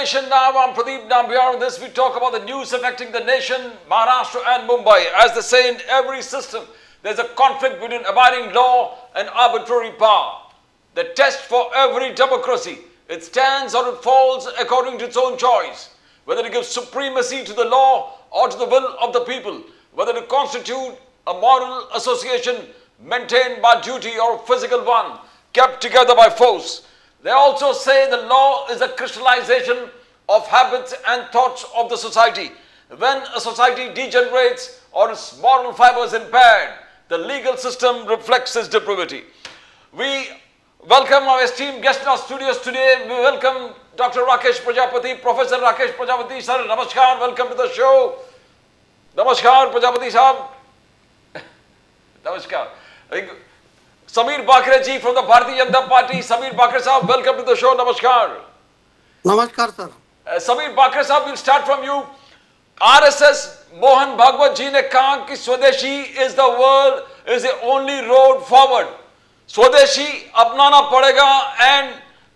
nation now. I'm Pradeep Nambiar. On this, we talk about the news affecting the nation, Maharashtra and Mumbai. As they say in every system, there's a conflict between abiding law and arbitrary power. The test for every democracy. It stands or it falls according to its own choice. Whether to give supremacy to the law or to the will of the people. Whether to constitute a moral association maintained by duty or physical one, kept together by force. They also say the law is a crystallization of habits and thoughts of the society. When a society degenerates or its moral fibers impaired, the legal system reflects its depravity. We welcome our esteemed guest in our studios today. We welcome Dr. Rakesh Prajapati, Professor Rakesh Prajapati. Sir, namaskar, welcome to the show. Namaskar, Prajapati Sahab. Namaskar. Sameer Bakre ji from the Bharatiya Janata Party. Sameer Bakre Sahab, welcome to the show. Namaskar. नमस्कार sir. Sameer Bakre Sahab, we'll start from you. RSS Mohan Bhagwat ji ने कहा कि स्वदेशी is the world, is the only road forward. स्वदेशी अपनाना पड़ेगा and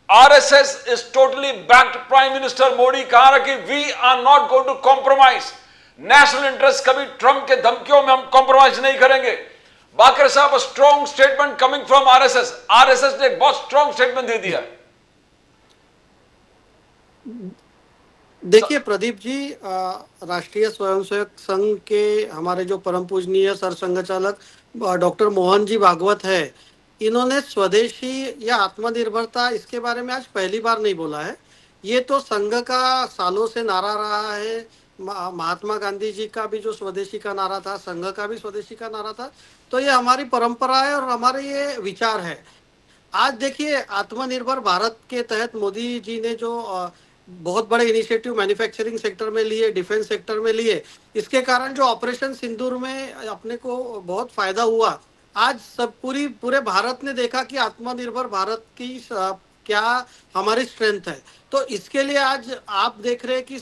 RSS is totally backed. Prime Minister Modi कहा रहा कि we are not going to compromise. National interest कभी ट्रम्प के धमकियों में हम compromise नहीं करेंगे. बाकर साहब, a strong statement coming from RSS. RSS ने एक बहुत strong statement दे दिया. देखिए प्रदीप जी, राष्ट्रीय स्वयंसेवक संघ के हमारे जो परम पूजनीय सर संघचालक डॉक्टर मोहन जी भागवत है, इन्होंने स्वदेशी या आत्मनिर्भरता इसके बारे में आज पहली बार नहीं बोला है। ये तो संघ का सालों से नारा रहा है। महात्मा गांधी जी का भी जो स्वदेशी का नारा था, संघ का भी स्वदेशी का नारा था। तो ये हमारी परंपरा है और हमारे ये विचार है। आज देखिए, आत्मनिर्भर भारत के तहत मोदी जी ने जो बहुत बड़े इनिशिएटिव मैन्युफैक्चरिंग सेक्टर में लिए, डिफेंस सेक्टर में लिए, इसके कारण जो ऑपरेशन सिंदूर में अपने को बहुत फायदा हुआ। आज सब पूरे भारत ने देखा कि आत्मनिर्भर भारत की क्या हमारी स्ट्रेंथ है। तो इसके लिए आज आप देख रहे हैं कि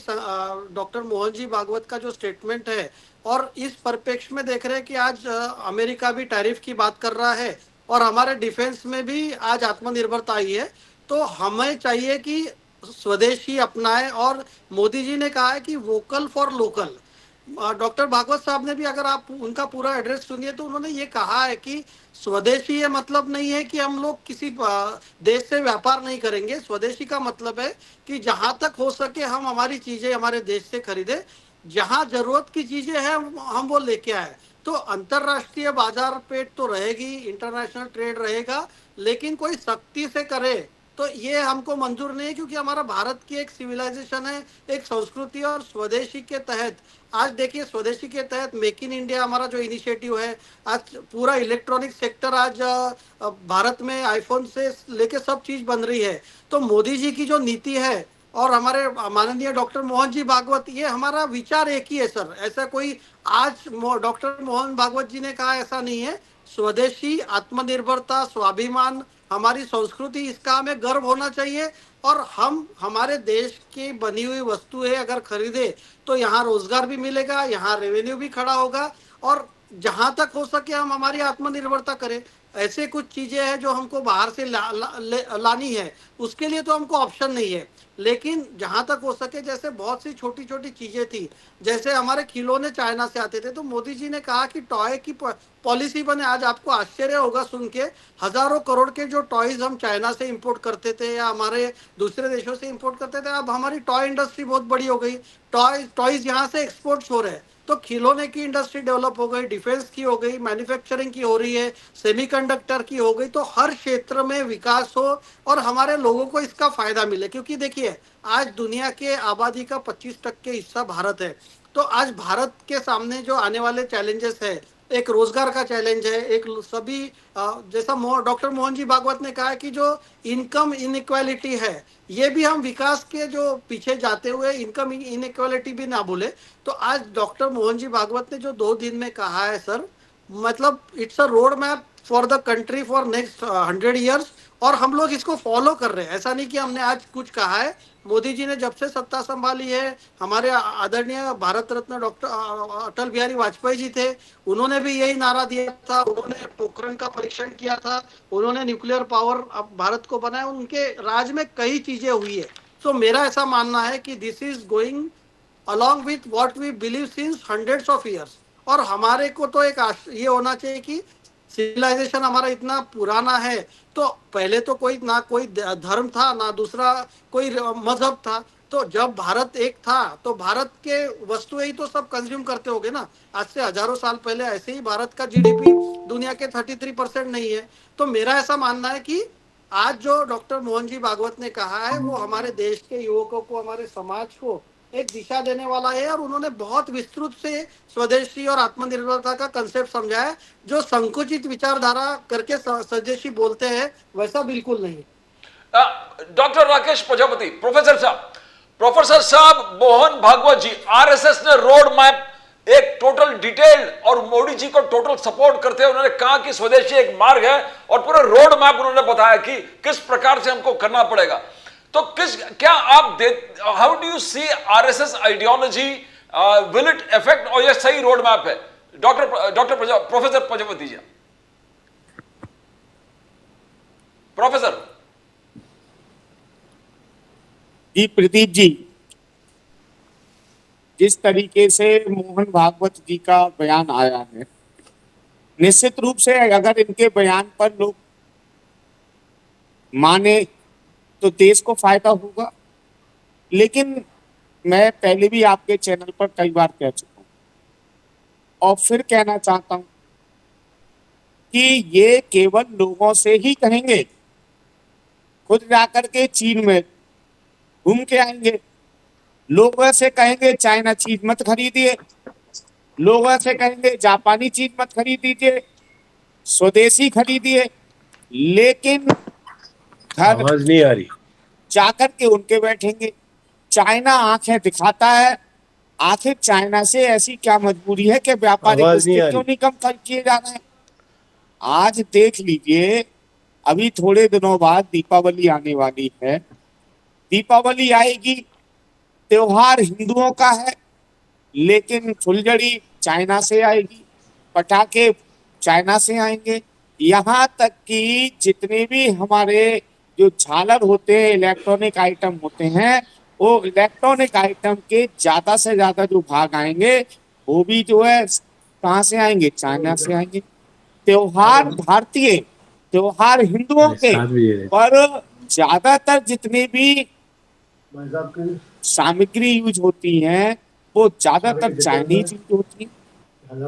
डॉक्टर मोहन जी भागवत का जो स्टेटमेंट है, और इस परिप्रेक्ष्य में देख रहे हैं कि आज अमेरिका भी टैरिफ की बात कर रहा है और हमारे डिफेंस में भी आज आत्मनिर्भरता आई है। तो हमें चाहिए कि स्वदेशी अपनाएं, और मोदी जी ने कहा है कि vocal for local. Doctor Bhagwat साहब ने भी, अगर आप उनका पूरा एड्रेस सुनिए, तो उन्होंने ये कहा है कि स्वदेशी ये मतलब नहीं है कि हम लोग किसी देश से व्यापार नहीं करेंगे। स्वदेशी का मतलब है कि जहां तक हो सके हम हमारी चीजें हमारे देश से खरीदे, जहां जरूरत की चीजें हैं हम वो लेके आए। तो अंतरराष्ट्रीय बाजार पेट तो रहेगी, इंटरनेशनल ट्रेड रहेगा, लेकिन कोई सख्ती से करे तो ये हमको मंजूर नहीं है, क्योंकि हमारा भारत की एक सिविलाइजेशन है, एक संस्कृति। और स्वदेशी के तहत आज देखिए, स्वदेशी के तहत मेक इन इंडिया हमारा जो इनिशिएटिव है, आज पूरा इलेक्ट्रॉनिक सेक्टर आज भारत में आईफोन से लेके सब चीज बन रही है। तो मोदी जी की जो नीति है और हमारे माननीय डॉक्टर मोहन जी भागवत, ये हमारा विचार एक ही है सर। ऐसा कोई आज डॉक्टर मोहन भागवत जी ने कहा ऐसा नहीं है। स्वदेशी, आत्मनिर्भरता, स्वाभिमान, हमारी संस्कृति, इसका हमें गर्व होना चाहिए। और हम हमारे देश की बनी हुई वस्तुएं अगर खरीदे तो यहाँ रोजगार भी मिलेगा, यहाँ रेवेन्यू भी खड़ा होगा, और जहां तक हो सके हम हमारी आत्मनिर्भरता करें। ऐसे कुछ चीजें हैं जो हमको बाहर से लानी है, उसके लिए तो हमको ऑप्शन नहीं है। लेकिन जहां तक हो सके, जैसे बहुत सी छोटी छोटी चीजें थी, जैसे हमारे खिलौने चाइना से आते थे, तो मोदी जी ने कहा कि टॉय की पॉलिसी बने। आज आपको आश्चर्य होगा सुन के, हजारों करोड़ के जो टॉयज हम चाइना से इंपोर्ट करते थे या हमारे दूसरे देशों से इंपोर्ट करते थे, अब हमारी टॉय इंडस्ट्री बहुत बड़ी हो गई। टॉयज यहाँ से एक्सपोर्ट हो रहे हैं। तो खिलौने की इंडस्ट्री डेवलप हो गई, डिफेंस की हो गई, मैन्युफैक्चरिंग की हो रही है, सेमीकंडक्टर की हो गई। तो हर क्षेत्र में विकास हो और हमारे लोगों को इसका फायदा मिले। क्योंकि देखिए, आज दुनिया के आबादी का 25% हिस्सा भारत है। तो आज भारत के सामने जो आने वाले चैलेंजेस है, एक रोजगार का चैलेंज है, एक सभी जैसा डॉक्टर मोहन जी भागवत ने कहा कि जो इनकम इनइक्वालिटी है, ये भी हम विकास के जो पीछे जाते हुए इनकम इनइक्वालिटी भी ना भूले। तो आज डॉक्टर मोहन जी भागवत ने जो 2 दिन में कहा है सर, मतलब it's a road map for the country for next 100 years, और हम लोग इसको फॉलो कर रहे हैं। ऐसा नहीं कि हमने आज कुछ कहा है। मोदी जी ने जब से सत्ता संभाली है, हमारे आदरणीय भारत रत्न डॉक्टर अटल बिहारी वाजपेयी जी थे, उन्होंने भी यही नारा दिया था। उन्होंने पोखरण का परीक्षण किया था, उन्होंने न्यूक्लियर पावर अब भारत को बनाया। उनके राज में कई चीजें हुई है। तो मेरा ऐसा मानना है कि this is going along with what we believe since hundreds of years. और हमारे को तो एक ये होना चाहिए कि सिविलाइजेशन हमारा इतना पुराना है, तो पहले तो कोई ना कोई धर्म था ना दूसरा कोई मजहब था, तो जब भारत एक था तो भारत के वस्तुएं ही तो सब कंज्यूम करते होगे ना। आज से हजारों साल पहले ऐसे ही भारत का जीडीपी दुनिया के 33% नहीं है। तो मेरा ऐसा मानना है कि आज जो डॉक्टर मोहन जी भागवत ने कहा है वो हमारे देश के युवकों को, हमारे समाज को एक दिशा देने वाला है। और उन्होंने बहुत विस्तृत से स्वदेशी और आत्मनिर्भरता का कंसेप्ट समझा है, जो संकुचित विचारधारा करके स्वदेशी बोलते हैं वैसा बिल्कुल नहीं। डॉक्टर राकेश प्रजापति, प्रोफेसर साहब मोहन भागवत जी, आरएसएस ने रोड मैप एक टोटल डिटेल और मोदी जी को टोटल सपोर्ट करते हुए उन्होंने कहा कि स्वदेशी एक मार्ग है और पूरे रोड मैप उन्होंने बताया कि किस प्रकार से हमको करना पड़ेगा। तो क्या आप how do you see RSS ideology, will it effect, और ये सही रोड मैप है? प्रोफेसर प्रजापति जी। प्रोफेसर जी, प्रदीप जी, जिस तरीके से मोहन भागवत जी का बयान आया है, निश्चित रूप से अगर इनके बयान पर लोग माने तो देश को फायदा होगा। लेकिन मैं पहले भी आपके चैनल पर कई बार कह चुका हूं और फिर कहना चाहता हूं कि ये केवल लोगों से ही कहेंगे, खुद जाकर के चीन में घूम के आएंगे, लोगों से कहेंगे चाइना चीज मत खरीदिए, लोगों से कहेंगे जापानी चीज मत खरीदिए, स्वदेशी खरीदिए, लेकिन आवाज नहीं आ रही, जाकर के उनके बैठेंगे। चाइना आंखें दिखाता है, आखिर चाइना से ऐसी क्या मजबूरी है कि व्यापारिक रिश्ते क्यों नहीं कम किए जा रहे हैं? आज देख लीजिए, अभी थोड़े दिनों बाद दीपावली आने वाली है, दीपावली आएगी, त्योहार हिंदुओं का है, लेकिन फुलझड़ी चाइना से आएगी, पटाखे चाइना से आएंगे, यहाँ तक कि जितने भी हमारे जो झालर होते हैं, इलेक्ट्रॉनिक आइटम होते हैं, वो इलेक्ट्रॉनिक आइटम के ज्यादा से ज्यादा जो भाग आएंगे वो भी जो है कहाँ से आएंगे? चाइना से आएंगे। त्योहार भारतीय, त्योहार हिंदुओं के, पर ज्यादातर जितने भी सामग्री यूज होती हैं वो ज्यादातर चाइनीज यूज होती है।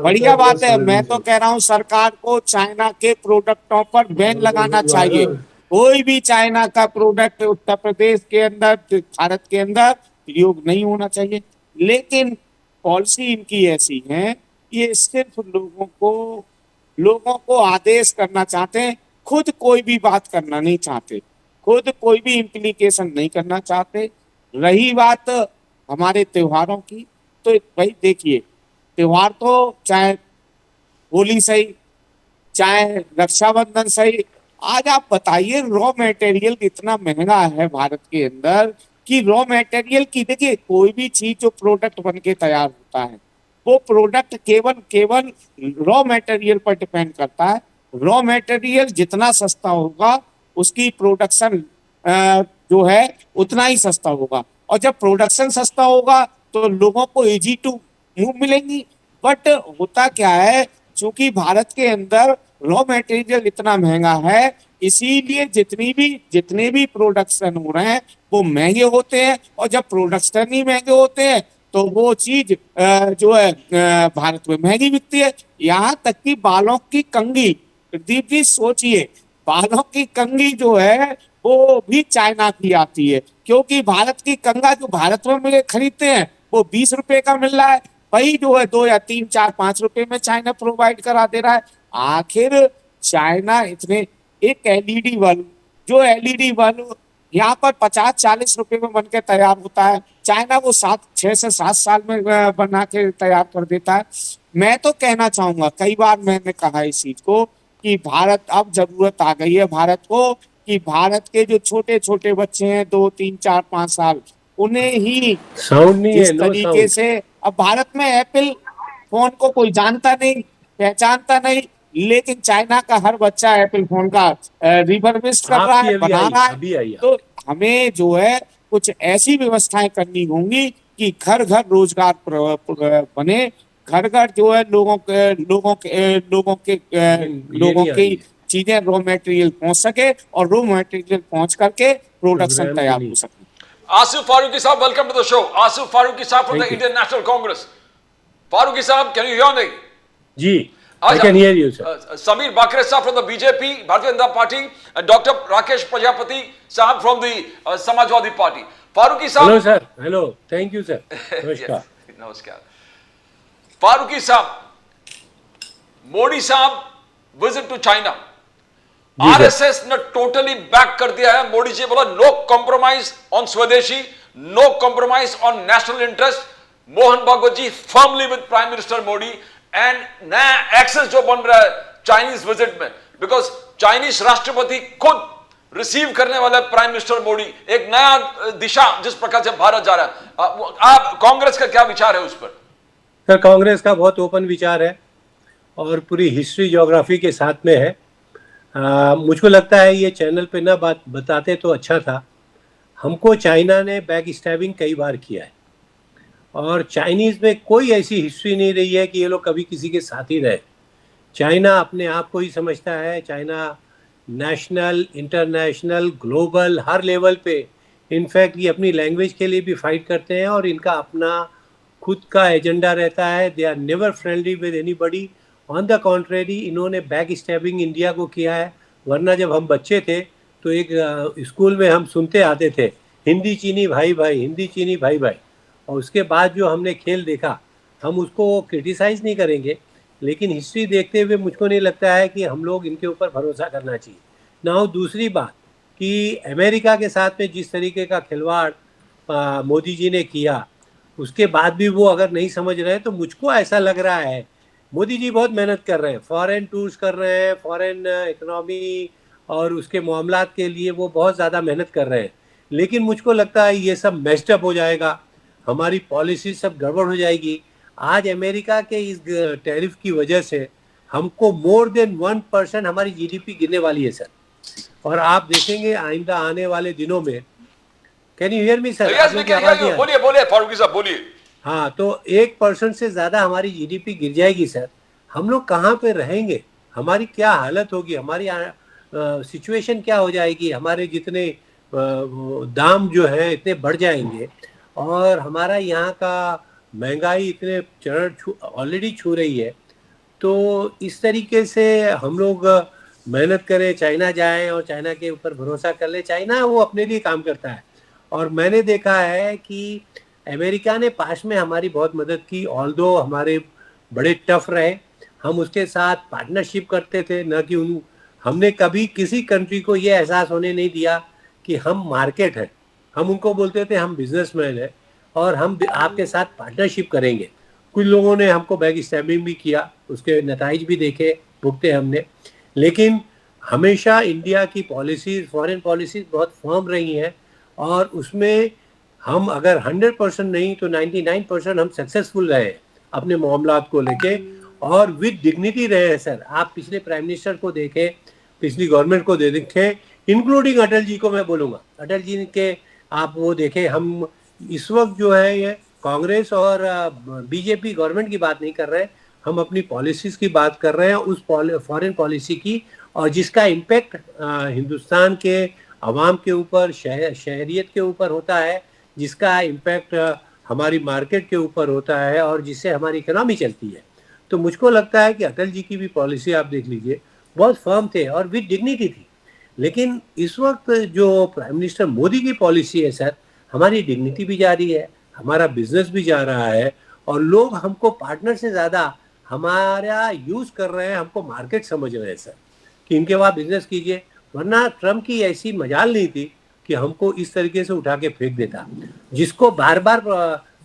बढ़िया बात है, मैं तो कह रहा हूँ सरकार को चाइना के प्रोडक्टों पर बैन लगाना चाहिए। कोई भी चाइना का प्रोडक्ट उत्तर प्रदेश के अंदर, भारत के अंदर प्रयोग नहीं होना चाहिए। लेकिन पॉलिसी इनकी ऐसी है, ये सिर्फ लोगों को आदेश करना चाहते हैं, खुद कोई भी बात करना नहीं चाहते, खुद कोई भी इम्प्लीकेशन नहीं करना चाहते। रही बात हमारे त्योहारों की, तो भाई देखिए, त्योहार तो चाहे होली सही, चाहे रक्षाबंधन सही, आज आप बताइए रॉ मटेरियल इतना महंगा है भारत के अंदर कि रॉ मटेरियल की, देखिए कोई भी चीज जो प्रोडक्ट बन के तैयार होता है वो प्रोडक्ट केवल रॉ मटेरियल पर डिपेंड करता है। रॉ मटेरियल जितना सस्ता होगा उसकी प्रोडक्शन जो है उतना ही सस्ता होगा, और जब प्रोडक्शन सस्ता होगा तो लोगों को इजी टू मूव मिलेंगी। बट होता क्या है, चूंकि भारत के अंदर रॉ मटेरियल इतना महंगा है, इसीलिए जितने भी प्रोडक्शन हो रहे हैं वो महंगे होते हैं, और जब प्रोडक्शन ही महंगे होते हैं तो वो चीज जो है भारत में महंगी बिकती है। यहाँ तक कि बालों की कंघी, प्रदीप जी सोचिए, बालों की कंघी जो है वो भी चाइना की आती है, क्योंकि भारत की कंघा जो भारत में खरीदते हैं वो 20 रुपए का मिल रहा है, वही जो है 2 या 3, 4, 5 रुपए में चाइना प्रोवाइड करा दे रहा है। आखिर चाइना इतने, एक एलईडी बल्ब, जो एलईडी बल्ब यहाँ पर 50-40 रुपए में बनकर तैयार होता है, चाइना वो 6 से 7 साल में बना के तैयार कर देता है। मैं तो कहना चाहूंगा, कई बार मैंने कहा इस चीज को कि भारत, अब जरूरत आ गई है भारत को कि भारत के जो छोटे छोटे बच्चे हैं 2, 3, 4, 5 साल, उन्हें ही साउंड नहीं जिस है, तरीके से, अब भारत में एप्पल फोन को कोई जानता नहीं, पहचानता नहीं, लेकिन चाइना का हर बच्चा एप्पल फोन का रिफर्बिश्ड कर रहा है, बना रहा है। तो हमें जो है कुछ ऐसी व्यवस्थाएं करनी होंगी कि घर घर रोजगार बने, घर घर जो है लोगों नहीं आ की रही है। चीजें रॉ मटेरियल पहुंच सके और रॉ मटेरियल पहुंच करके प्रोडक्शन प्रोग्राम तैयार नहीं। हो सके। Asif Faruqi Saab, welcome to the show. Asif Faruqi Saab from the Thank you. Indian National Congress. Faruqi Saab, can you hear me? जी, I can hear you sir. Samir Bakre Saab from the BJP, Bharatiya Janata Party, and Dr. Rakesh Prajapati Saab from the Samajwadi Party. Faruqi Saab. Hello sir, hello, thank you sir, नमस्कार। Yes, namaskar. Faruqi Saab, Modi Saab visit to China. जी sir. RSS ने totally back कर दिया है। मोदी जी बोला no compromise on swadeshi, no compromise on national interest. Mohan Bhagwat ji firmly with prime minister Modi, and नया axis जो बन रहा है चाइनीज विजिट में, बिकॉज चाइनीज राष्ट्रपति खुद रिसीव करने वाला है प्राइम मिनिस्टर मोदी। एक नया दिशा जिस प्रकार से भारत जा रहा है, आप कांग्रेस का क्या विचार है उस पर? सर, कांग्रेस का बहुत ओपन विचार है और पूरी हिस्ट्री ज्योग्राफी के साथ में है। मुझको लगता है ये चैनल पे ना बात बताते तो अच्छा था। हमको चाइना ने बैक स्टैबिंग कई बार किया है और चाइनीज़ में कोई ऐसी हिस्ट्री नहीं रही है कि ये लोग कभी किसी के साथ ही रहे। चाइना अपने आप को ही समझता है। चाइना नेशनल, इंटरनेशनल, ग्लोबल हर लेवल पे, इनफैक्ट ये अपनी लैंग्वेज के लिए भी फाइट करते हैं और इनका अपना खुद का एजेंडा रहता है। They are never friendly with anybody. On the contrary इन्होंने बैक स्टैबिंग इंडिया को किया है। वरना जब हम बच्चे थे तो एक स्कूल में हम सुनते आते थे हिंदी चीनी भाई भाई, हिंदी चीनी भाई भाई। और उसके बाद जो हमने खेल देखा, हम उसको क्रिटिसाइज़ नहीं करेंगे, लेकिन हिस्ट्री देखते हुए मुझको नहीं लगता है कि हम लोग इनके ऊपर भरोसा करना चाहिए ना। दूसरी बात कि अमेरिका के साथ में जिस तरीके का खिलवाड़ मोदी जी ने किया, उसके बाद भी वो अगर नहीं समझ रहे हैं तो मुझको ऐसा लग रहा है मोदी जी बहुत मेहनत कर रहे हैं, फॉरेन टूर्स कर रहे हैं, फॉरेन इकोनॉमी और उसके मामलात के लिए वो बहुत ज़्यादा मेहनत कर रहे हैं। लेकिन मुझको लगता है ये सब मेस्ड अप हो जाएगा, हमारी पॉलिसी सब गड़बड़ हो जाएगी। आज अमेरिका के इस टैरिफ की वजह से हमको मोर देन 1% हमारी जीडीपी गिरने वाली है सर। और आप देखेंगे आइंदा आने वाले दिनों में। Can you hear me sir? बोलिए बोलिए फारूकी साहब बोलिए। हाँ, तो 1% से ज़्यादा हमारी जीडीपी गिर जाएगी सर। हम लोग कहाँ पे रहेंगे? हमारी क्या हालत होगी? हमारी सिचुएशन क्या हो जाएगी? हमारे जितने दाम जो है इतने बढ़ जाएंगे और हमारा यहाँ का महंगाई इतने चरण ऑलरेडी छू रही है। तो इस तरीके से हम लोग मेहनत करें, चाइना जाएं और चाइना के ऊपर भरोसा कर ले। चाइना वो अपने लिए काम करता है और मैंने देखा है कि अमेरिका ने पास में हमारी बहुत मदद की। ऑल्दो हमारे बड़े टफ रहे, हम उसके साथ पार्टनरशिप करते थे, न कि हमने कभी किसी कंट्री को ये एहसास होने नहीं दिया कि हम मार्केट हैं। हम उनको बोलते थे हम बिजनेसमैन हैं और हम आपके साथ पार्टनरशिप करेंगे। कुछ लोगों ने हमको बैक स्टैबिंग भी किया, उसके नताइज भी देखे, भुगते हमने। लेकिन हमेशा इंडिया की पॉलिसीज, फॉरेन पॉलिसीज बहुत फर्म रही हैं और उसमें हम अगर 100% नहीं तो 99% हम सक्सेसफुल रहे अपने मामलात को लेके और विद डिग्निटी रहे हैं सर। आप पिछले प्राइम मिनिस्टर को देखें, पिछली गवर्नमेंट को देखें, इंक्लूडिंग अटल जी को मैं बोलूँगा। अटल जी के आप वो देखें। हम इस वक्त जो है ये कांग्रेस और बीजेपी गवर्नमेंट की बात नहीं कर रहे हैं, हम अपनी पॉलिसीज़ की बात कर रहे हैं, उस फॉरेन पॉलिसी की, और जिसका इम्पेक्ट हिंदुस्तान के अवाम के ऊपर, शहरियत के ऊपर होता है, जिसका इम्पैक्ट हमारी मार्केट के ऊपर होता है और जिससे हमारी इकोनॉमी चलती है। तो मुझको लगता है कि अटल जी की भी पॉलिसी आप देख लीजिए, बहुत फर्म थे और विद डिग्निटी थी। लेकिन इस वक्त जो प्राइम मिनिस्टर मोदी की पॉलिसी है सर, हमारी डिग्निटी भी जा रही है, हमारा बिजनेस भी जा रहा है और लोग हमको पार्टनर से ज़्यादा हमारा यूज़ कर रहे हैं, हमको मार्केट समझ रहे हैं सर कि इनके वहाँ बिजनेस कीजिए। वरना ट्रम्प की ऐसी मजाल नहीं थी कि हमको इस तरीके से उठा के फेंक देता, जिसको बार बार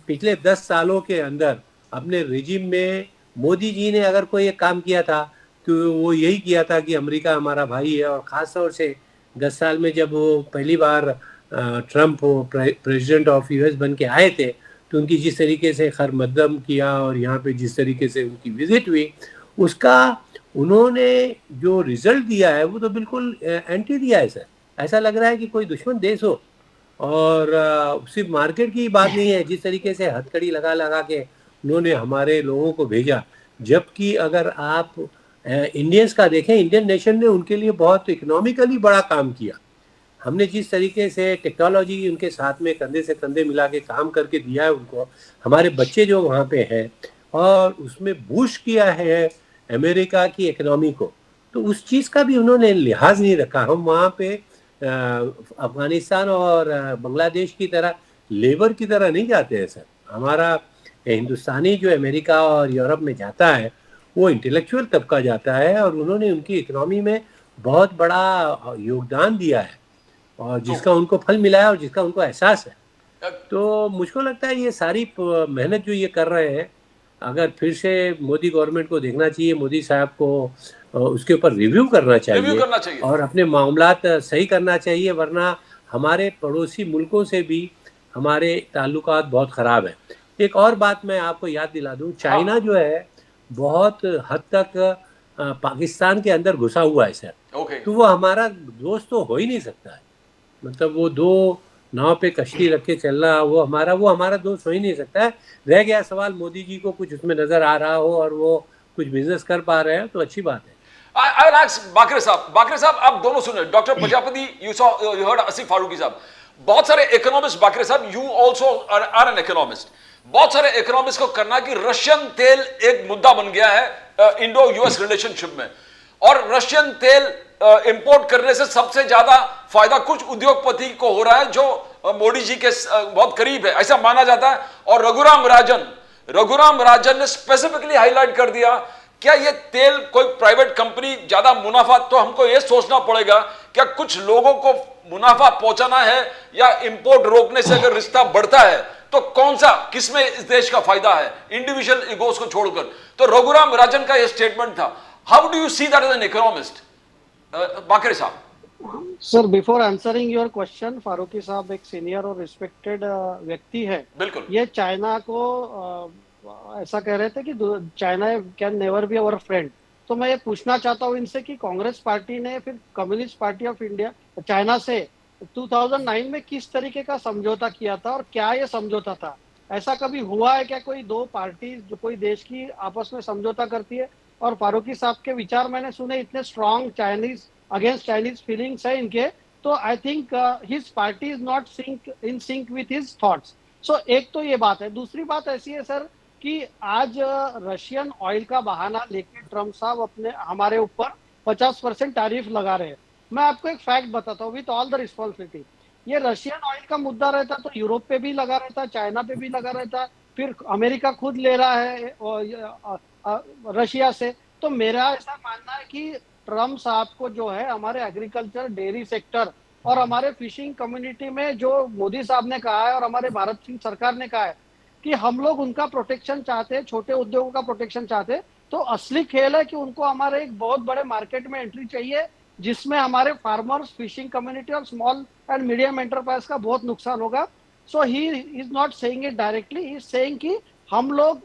पिछले 10 सालों के अंदर अपने रिजिम में मोदी जी ने अगर कोई एक काम किया था तो वो यही किया था कि अमेरिका हमारा भाई है। और ख़ास तौर से 10 साल में जब वो पहली बार ट्रम्प प्रेसिडेंट ऑफ यूएस बन के आए थे तो उनकी जिस तरीके से खैर मकदम किया और यहाँ पे जिस तरीके से उनकी विजिट हुई, उसका उन्होंने जो रिजल्ट दिया है वो तो बिल्कुल एंटी दिया है सर। ऐसा लग रहा है कि कोई दुश्मन देश हो और सिर्फ मार्केट की बात नहीं है, जिस तरीके से हथकड़ी लगा लगा के उन्होंने हमारे लोगों को भेजा, जबकि अगर आप इंडियंस का देखें, इंडियन नेशन ने उनके लिए बहुत इकोनॉमिकली बड़ा काम किया। हमने जिस तरीके से टेक्नोलॉजी उनके साथ में कंधे से कंधे मिला के काम करके दिया है उनको, हमारे बच्चे जो वहाँ पे हैं, और उसमें बूस्ट किया है अमेरिका की इकोनॉमी को, तो उस चीज़ का भी उन्होंने लिहाज नहीं रखा। हम वहाँ पे अफगानिस्तान और बांग्लादेश की तरह लेबर की तरह नहीं जाते हैं सर। हमारा हिंदुस्तानी जो अमेरिका और यूरोप में जाता है वो इंटेलेक्चुअल तबका जाता है, और उन्होंने उनकी इकोनॉमी में बहुत बड़ा योगदान दिया है, और जिसका उनको फल मिला है और जिसका उनको एहसास है। तो मुझको लगता है ये सारी मेहनत जो ये कर रहे हैं, अगर फिर से मोदी गवर्नमेंट को देखना चाहिए, मोदी साहब को उसके ऊपर रिव्यू करना चाहिए और अपने मामलात सही करना चाहिए, वरना हमारे पड़ोसी मुल्कों से भी हमारे ताल्लुकात बहुत ख़राब हैं। एक और बात मैं आपको याद दिला दूं, चाइना जो है बहुत हद तक पाकिस्तान के अंदर घुसा हुआ है सर। तो वो हमारा दोस्त तो हो ही नहीं सकता है। मतलब वो दो नाव पे कश्ती रख के चलना, वो हमारा दोस्त हो ही नहीं सकता है। रह गया सवाल मोदी जी को कुछ उसमें नजर आ रहा हो और वो कुछ बिजनेस कर पा रहे हैं तो अच्छी बात है। I will ask बाकरे साहब आप दोनों सुने, doctor Prajapati, you heard Asif Farooqui साहब, बहुत सारे इकोनॉमिस्ट, बाकरे साहब you also are an economist, बहुत सारे इकोनॉमिस्ट को करना कि रशियन तेल एक मुद्दा बन गया है इंडो यूएस रिलेशनशिप में, और रशियन तेल इंपोर्ट करने से सबसे ज्यादा फायदा कुछ उद्योगपति को हो रहा है जो मोदी जी के बहुत करीब है, ऐसा माना जाता है। और रघुराम राजन ने स्पेसिफिकली हाईलाइट कर दिया, क्या ये तेल कोई प्राइवेट कंपनी ज्यादा मुनाफा, तो हमको ये सोचना पड़ेगा क्या कुछ लोगों को मुनाफा पहुंचाना है या इंपोर्ट रोकने से अगर रिश्ता बढ़ता है तो कौन सा, किसमें इस देश का फायदा है, इंडिविजुअल इगोस को छोड़कर। तो रघुराम राजन का यह स्टेटमेंट था। How do you see that as an economist, Bakre साहब? Sir, before answering your question, Farooqui साहब एक सीनियर और रिस्पेक्टेड व्यक्ति है। बिल्कुल। ये चाइना को ऐसा कह रहे थे कि China can never be our friend. तो मैं ये पूछना चाहता हूँ इनसे कि कांग्रेस पार्टी ने फिर communist party of India China से 2009 में किस तरीके का समझौता किया था, और क्या ये समझौता था? ऐसा कभी हुआ है क्या कोई दो पार्टी जो कोई देश की आपस में समझौता करती है? और फारूकी साहब के विचार मैंने सुने, इतने strong Chinese against Chinese feelings है इनके, तो I think his party is not in sync with his thoughts. So एक तो ये बात है। दूसरी बात ऐसी है सर कि आज रशियन ऑयल का बहाना लेके ट्रम्प साहब अपने हमारे ऊपर 50% टैरिफ लगा रहे हैं। मैं आपको एक फैक्ट बताता हूँ विथ ऑल द रिस्पॉन्सिबिलिटी, ये रशियन ऑयल का मुद्दा रहता तो यूरोप पे भी लगा रहता, चाइना पे भी लगा रहता, फिर अमेरिका खुद ले रहा है रशिया से। तो मेरा ऐसा मानना है कि ट्रम्प साहब को जो है हमारे एग्रीकल्चर, डेयरी सेक्टर और हमारे फिशिंग कम्युनिटी में जो मोदी साहब ने कहा है और हमारे भारत की सरकार ने कहा है कि हम लोग उनका प्रोटेक्शन चाहते हैं, छोटे उद्योगों का प्रोटेक्शन चाहते हैं, तो असली खेल है कि उनको हमारे एक बहुत बड़े मार्केट में एंट्री चाहिए जिसमें हमारे फार्मर्स, फिशिंग कम्युनिटी और स्मॉल एंड मीडियम एंटरप्राइज का बहुत नुकसान होगा। So he is not saying it directly, he is saying कि हम लोग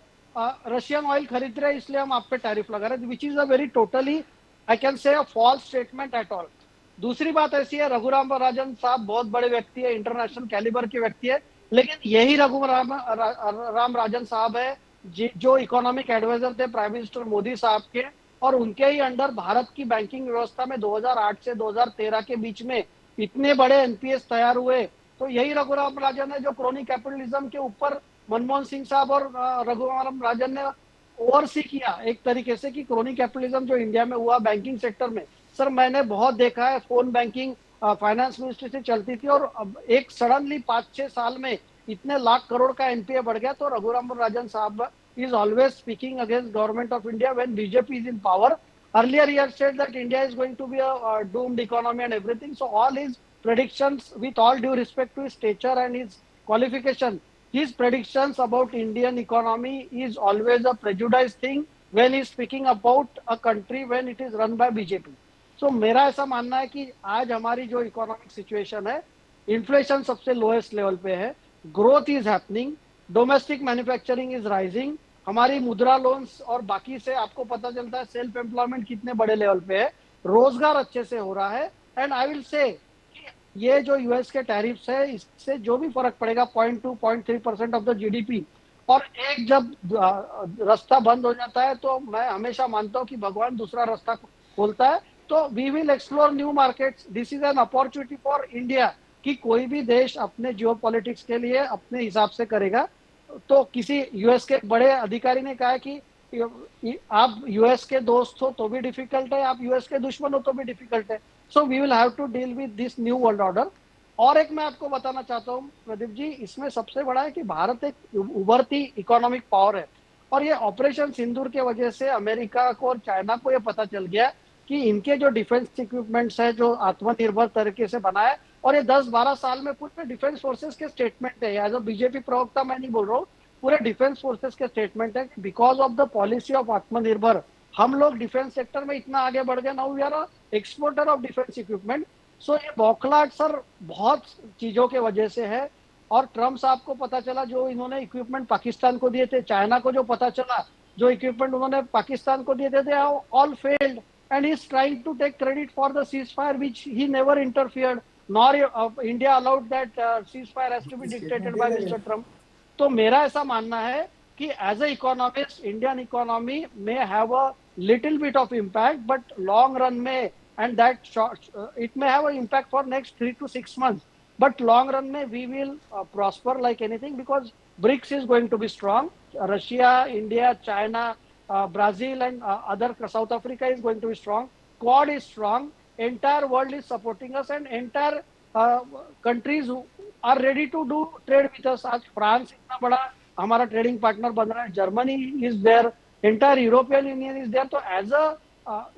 रशियन ऑयल खरीद रहे हैं इसलिए हम आप पे टैरिफ लगा रहे हैं, which is a very totally I can say a false statement at all. दूसरी बात ऐसी है, रघुराम राजन साहब बहुत बड़े व्यक्ति है, इंटरनेशनल कैलिबर के व्यक्ति है, लेकिन यही राम राजन साहब है जो इकोनॉमिक एडवाइजर थे प्राइम मिनिस्टर मोदी साहब के, और उनके ही अंडर भारत की बैंकिंग व्यवस्था में 2008 से 2013 के बीच में इतने बड़े एनपीएस तैयार हुए। तो यही रघुराम राजन है जो क्रोनी कैपिटलिज्म के ऊपर मनमोहन सिंह साहब और रघुराम राजन ने ओवरसी किया एक तरीके से कि क्रोनी कैपिटलिज्म जो इंडिया में हुआ बैंकिंग सेक्टर में। सर मैंने बहुत देखा है, फोन बैंकिंग फाइनेंस मिनिस्ट्री से चलती थी और अब एक सडनली 5-6 साल में इतने लाख करोड़ का एनपीए बढ़ गया। तो रघुराम राजन साहब is always speaking against government of India when BJP is in power. Earlier he had said that India is going to be a doomed economy and everything. So all his predictions, with all due respect to his stature and his qualification, his predictions about Indian economy is always a prejudiced thing when he is speaking about a country when it is run by BJP. So मेरा ऐसा मानना है कि आज हमारी जो economic situation है, inflation सबसे लोएस्ट लेवल पे है, growth is happening, domestic manufacturing is rising, हमारी मुद्रा लोन्स और बाकी से आपको पता चलता है सेल्फ एम्प्लॉयमेंट कितने बड़े लेवल पे है, रोजगार अच्छे से हो रहा है। एंड आई विल से ये जो यूएस के टैरिफ्स है, इससे जो भी फर्क पड़ेगा 0.2-0.3% ऑफ द जीडीपी, और एक जब रास्ता बंद हो जाता है तो मैं हमेशा मानता हूँ कि भगवान दूसरा रास्ता खोलता है। तो we will explore new markets, this is an opportunity for India, कि कोई भी देश अपने जियो पॉलिटिक्स के लिए अपने हिसाब से करेगा। तो किसी यूएस के बड़े अधिकारी ने कहा कि आप यूएस के दोस्त हो तो भी डिफिकल्ट है, आप यूएस के दुश्मन हो तो भी डिफिकल्ट है। So we will have to deal with this new world order. और एक मैं आपको बताना चाहता हूँ प्रदीप जी, इसमें सबसे बड़ा है कि भारत एक उभरती इकोनॉमिक पावर है, और ये ऑपरेशन सिंदूर के वजह से अमेरिका को और चाइना को ये पता चल गया कि इनके जो डिफेंस इक्विपमेंट्स है जो आत्मनिर्भर तरीके से बना है, और ये 10-12 साल में पूरे डिफेंस फोर्सेस के स्टेटमेंट है, एज अ बीजेपी प्रवक्ता मैं नहीं बोल रहा हूँ, पूरे डिफेंस फोर्सेस के स्टेटमेंट है, because of the policy of आत्मनिर्भर हम लोग डिफेंस सेक्टर में इतना आगे बढ़ गए, now we are exporter of defence equipment. So ये बौखलाहट सर बहुत चीजों के वजह से है। और ट्रम्प साहब को पता चला जो इन्होंने इक्विपमेंट पाकिस्तान को दिए थे, चाइना को जो पता चला जो इक्विपमेंट उन्होंने पाकिस्तान को दिए थे, all failed, and he is trying to take credit for the ceasefire which he never interfered, nor India allowed that ceasefire has to be dictated by Mr. Trump. तो मेरा ऐसा मानना है कि as a economist Indian economy में have a little bit of impact, but long run में, and that it में have a impact for next 3 to 6 months, but long run में we will prosper like anything, because BRICS is going to be strong. Russia, India, China, Brazil and other, South Africa is going to be strong. Quad is strong. Entire world is supporting us, and entire countries who are ready to do trade with us. आज France इतना बड़ा हमारा trading partner बन रहा है, Germany is there, entire European Union is there. तो as a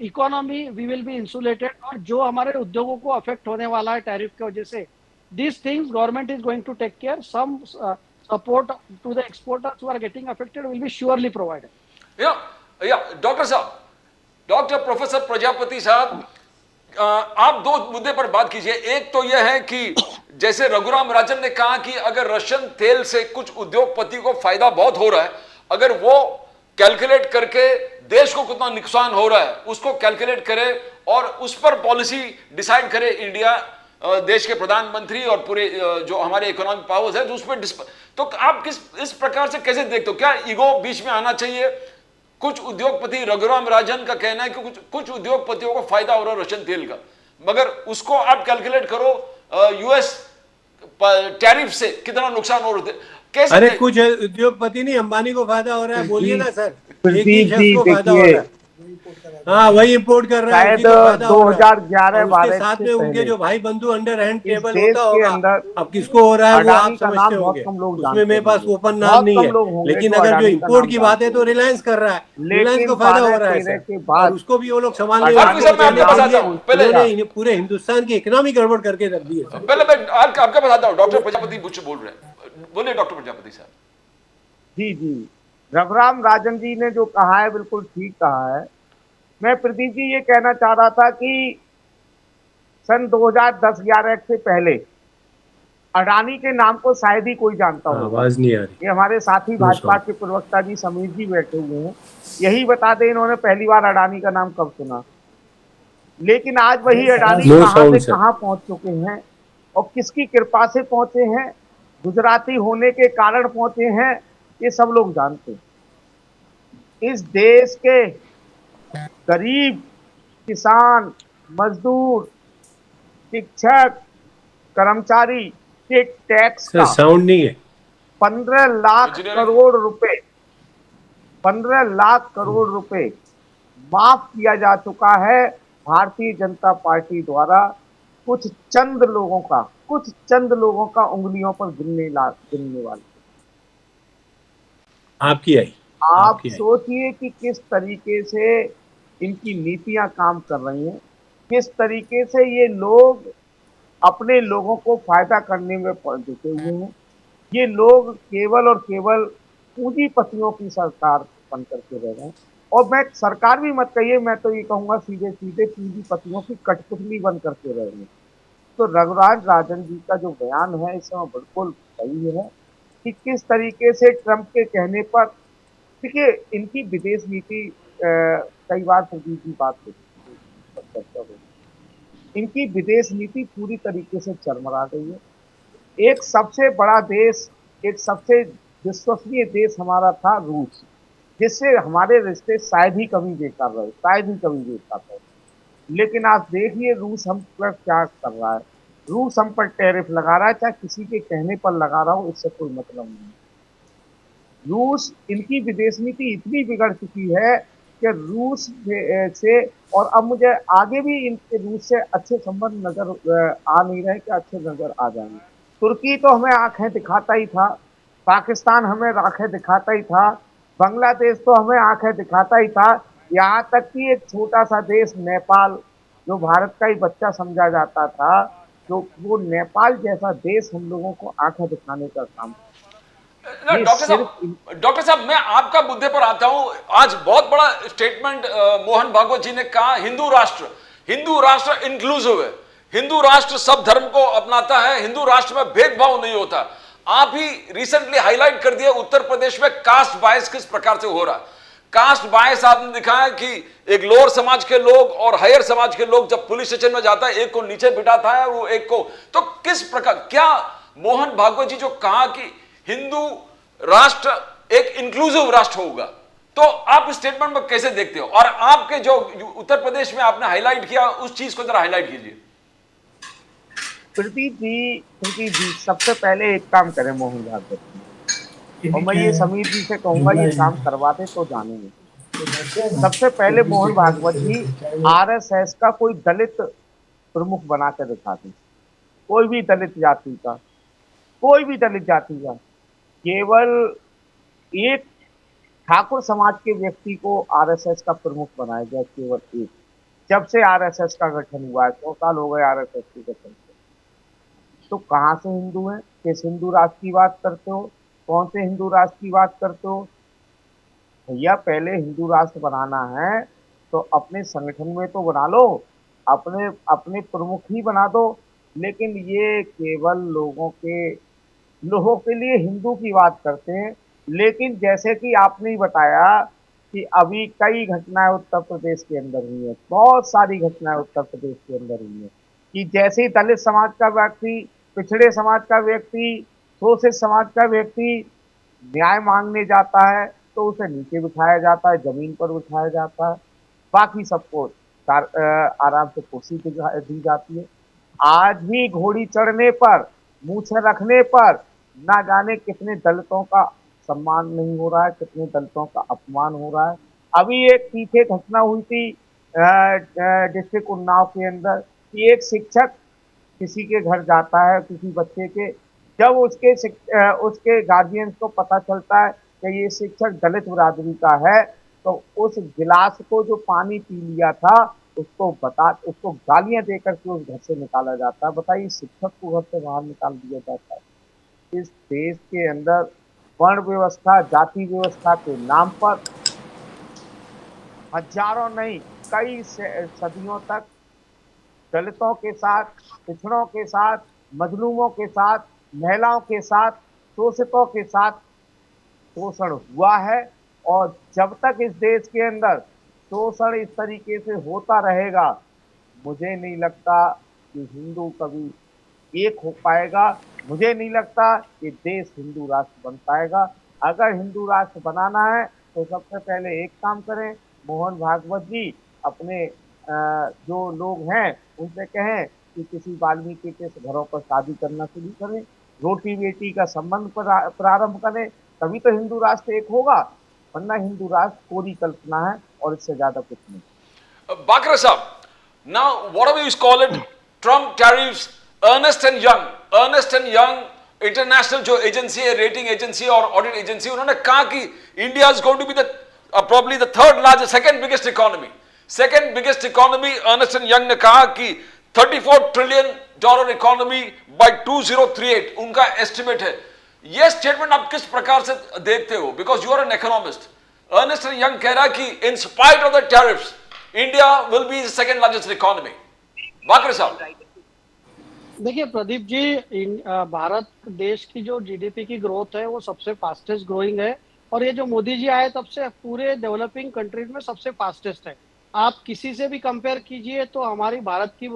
economy we will be insulated, और जो हमारे उद्योगों को अफेक्ट होने वाला है टैरिफ की वजह से, these things government is going to take care. Some support to the exporters who are getting affected will be surely provided. Doctor साहब, डॉक्टर प्रोफेसर प्रजापति साहब, आप दो मुद्दे पर बात कीजिए। एक तो यह है कि जैसे रघुराम राजन ने कहा कि अगर रशियन तेल से कुछ उद्योगपति को फायदा बहुत हो रहा है, अगर वो कैलकुलेट करके देश को कितना नुकसान हो रहा है उसको कैलकुलेट करे और उस पर पॉलिसी डिसाइड करे इंडिया, देश के प्रधानमंत्री और पूरे जो हमारे इकोनॉमिक पावर्स है, तो उस पर तो आप इस प्रकार से कैसे देखते हो? क्या ईगो बीच में आना चाहिए? कुछ उद्योगपति, रघुराम राजन का कहना है कि कुछ उद्योगपतियों को फायदा हो रहा है रशियन तेल का, मगर उसको आप कैलकुलेट करो यूएस टैरिफ से कितना नुकसान हो रहा है कैसे? अरे कुछ उद्योगपति नहीं, अंबानी को फायदा हो रहा है, बोलिए ना सर, एक ही शख्स को फायदा हो रहा है। हाँ, वही इंपोर्ट कर रहा है, 2011-12 साथ में उनके जो भाई बंधु अंडर हैंड टेबल देश होता के होगा, अंदर अब किसको हो रहा है वो आप अडानी का समझते नाम होंगे, बहुत कम लोग उसमें जानते मेरे पास होंगे। ओपन नाम बहुत नहीं कम है, लोग होंगे लेकिन जो अगर जो अडानी का इंपोर्ट नाम की बात है तो रिलायंस कर रहा है, रिलायंस को फायदा हो रहा है 12-13 सर, के बाद और उसको भी वो लोग संभाल नहीं अडानी सर, मैं आपको के बताता नाम हूं, से उन्होंने पूरे हिंदुस्तान की इकोनॉमी गड़बड़ करके रख दी है सर। पहले मैं आपको बताता हूं, डॉक्टर प्रजापति मुझसे बोल रहे हैं, बोलिए डॉक्टर प्रजापति साहब। जी जी, रघुराम राजन जी ने जो कहा है बिल्कुल ठीक कहा है। मैं प्रदीप जी ये कहना चाह रहा था कि सन 2010-11 से पहले अडानी के नाम को शायद ही कोई जानता होगा। आवाज नहीं आ रही। ये हमारे साथी भाजपा के प्रवक्ता जी समीर जी बैठे हुए हैं, यही बता दें इन्होंने पहली बार अडानी का नाम कब सुना। लेकिन आज वही अडानी कहां से कहां पहुंच चुके हैं और किसकी कृपा से पहुंचे हैं, गुजराती होने के कारण पहुंचे हैं, ये सब लोग जानते हैं। इस देश के गरीब किसान, मजदूर, शिक्षक, कर्मचारी के टैक्स का साउंड नहीं है, 15 लाख करोड़ रुपए 15 लाख करोड़ रुपए माफ किया जा चुका है भारतीय जनता पार्टी द्वारा कुछ चंद लोगों का उंगलियों पर गिनने वाले। आपकी आई। आप सोचिए कि किस तरीके से इनकी नीतियां काम कर रही हैं, किस तरीके से ये लोग अपने लोगों को फायदा करने में जुटे हुए हैं। ये लोग केवल और केवल पूंजीपतियों की सरकार बन करके रह रहे हैं, और मैं सरकार भी मत कहिए, मैं तो ये कहूंगा सीधे सीधे पूंजीपतियों की कठपुतली बन करके रह रहे हैं। तो रघुराज राजन जी का जो बयान है इस समय बिल्कुल सही है कि किस तरीके से ट्रंप के कहने पर, देखिए इनकी विदेश नीति कई बार प्रदीप की बात होती है, इनकी विदेश नीति पूरी तरीके से चरमरा गई है। एक सबसे बड़ा देश, एक सबसे विश्वसनीय देश हमारा था रूस, जिससे हमारे रिश्ते शायद ही कभी बेकार रहे, शायद ही कभी बेकार रहे। लेकिन आज देखिए रूस हम पर क्या कर रहा है। रूस हम पर टैरिफ लगा रहा है, चाहे किसी के कहने पर लगा रहा हो, इससे कोई मतलब नहीं। रूस, इनकी विदेश नीति इतनी बिगड़ चुकी है कि रूस से, और अब मुझे आगे भी इनके रूस से अच्छे संबंध नजर आ नहीं रहे कि अच्छे नजर आ जाएंगे। तुर्की तो हमें आंखें दिखाता ही था, पाकिस्तान हमें आंखें दिखाता ही था, बांग्लादेश तो हमें आंखें दिखाता ही था, यहाँ तक कि एक छोटा सा देश नेपाल, जो भारत का ही बच्चा समझा जाता था, तो वो नेपाल जैसा देश हम लोगों को आंखें दिखाने का काम। ये डॉक्टर साहब मैं आपका मुद्दे पर आता हूं। आज बहुत बड़ा स्टेटमेंट मोहन भागवत जी ने कहा, हिंदू राष्ट्र इंक्लूसिव है, हिंदू राष्ट्र सब धर्म को अपनाता है, हिंदू राष्ट्र में भेदभाव नहीं होता। आप ही रिसेंटली हाईलाइट कर दिया उत्तर प्रदेश में कास्ट बायस किस प्रकार से हो रहा है। कास्ट बायस आपने दिखाया कि एक लोअर समाज के लोग और हायर समाज के लोग जब पुलिस स्टेशन में जाता है, एक को नीचे बिठाता है वो एक को, तो किस प्रकार, क्या मोहन भागवत जी जो कहा कि हिंदू राष्ट्र एक इंक्लूसिव राष्ट्र होगा, तो आप इस स्टेटमेंट में कैसे देखते हो? और आपके जो उत्तर प्रदेश में आपने हाईलाइट किया उस चीज को जरा हाईलाइट कीजिए। प्रदीप जी सबसे पहले एक काम करें मोहन भागवत जी, और मैं ये समीर जी से कहूंगा ये काम करवाते तो जानेंगे। सबसे पहले मोहन भागवत जी आरएसएस का कोई दलित प्रमुख बना कर दिखाते, कोई भी दलित जाति का, कोई भी दलित जाति का, केवल एक ठाकुर समाज के व्यक्ति को आरएसएस का प्रमुख बनाया गया, केवल एक। जब से आरएसएस का गठन हुआ है, 100 साल हो गए आरएसएस के गठन से, तो कहां से हिंदू हैं? किस हिंदू राष्ट्र की बात करते हो? कौन से हिंदू राष्ट्र की बात करते हो? भैया पहले हिंदू राष्ट्र बनाना है तो अपने संगठन में तो बना लो, अपने अपने प्रमुख ही बना दो। लेकिन ये केवल लोगों के लिए हिंदू की बात करते हैं। लेकिन जैसे कि आपने ही बताया कि अभी कई घटनाएं उत्तर प्रदेश के अंदर हुई है, बहुत सारी घटनाएं उत्तर प्रदेश के अंदर हुई है, कि जैसे ही दलित समाज का व्यक्ति, पिछड़े समाज का व्यक्ति, शोषित समाज का व्यक्ति न्याय मांगने जाता है तो उसे नीचे बिठाया जाता है, जमीन पर बिठाया जाता है, बाकी सबको आराम से कुर्सी दी जाती है। आज भी घोड़ी चढ़ने पर, मूछें रखने पर ना जाने कितने दलितों का सम्मान नहीं हो रहा है, कितने दलितों का अपमान हो रहा है। अभी एक पीछे घटना हुई थी डिस्ट्रिक्ट उन्नाव के अंदर, कि एक शिक्षक किसी के घर जाता है, किसी बच्चे के, जब उसके गार्जियंस को पता चलता है कि ये शिक्षक दलित बिरादरी का है, तो उस गिलास को जो पानी पी लिया था उसको गालियां देकर के उस घर से निकाला जाता है। बताइए, शिक्षक को घर से बाहर निकाल दिया जाता है। इस देश के अंदर वर्ण व्यवस्था, जाति व्यवस्था के नाम पर हजारों नहीं कई सदियों तक दलितों के साथ, पिछड़ों के साथ, मजलूमों के साथ, महिलाओं के साथ, शोषितों के साथ शोषण हुआ है। और जब तक इस देश के अंदर शोषण इस तरीके से होता रहेगा, मुझे नहीं लगता कि हिंदू कभी एक हो पाएगा, मुझे नहीं लगता कि देश हिंदू राष्ट्र बन पाएगा। अगर हिंदू राष्ट्र बनाना है तो सबसे पहले एक काम करें, मोहन भागवत जी अपने जो लोग हैं उनसे कहें कि किसी वाल्मीकि के घरों पर शादी करना शुरू करें, रोटी बेटी का संबंध प्रारंभ करें, तभी तो हिंदू राष्ट्र एक होगा, वरना हिंदू राष्ट्र कोरी कल्पना है और इससे ज्यादा कुछ नहीं। Bakra साहब, now whatever you call it, Trump tariffs, Ernst and Young international जो एजेंसी है, रेटिंग एजेंसी और ऑडिट एजेंसी, उन्होंने कहा कि India is going to be the probably the third largest, second biggest economy. Ernst and Young ने कहा कि $34 trillion economy bye 2038 उनका एस्टिमेट है। यह स्टेटमेंट आप किस प्रकार से देखते हो? Because you are an economist. Ernst and Young कह रहा है कि in spite of the tariffs India will be second largest economy. Bakre साहब, देखिए प्रदीप जी, भारत देश की जो जीडीपी की ग्रोथ है वो सबसे फास्टेस्ट ग्रोइंग है, और ये जो मोदी जी आए तब से पूरे डेवलपिंग कंट्रीज में सबसे फास्टेस्ट है। आप किसी से भी कंपेयर कीजिए तो हमारी भारत की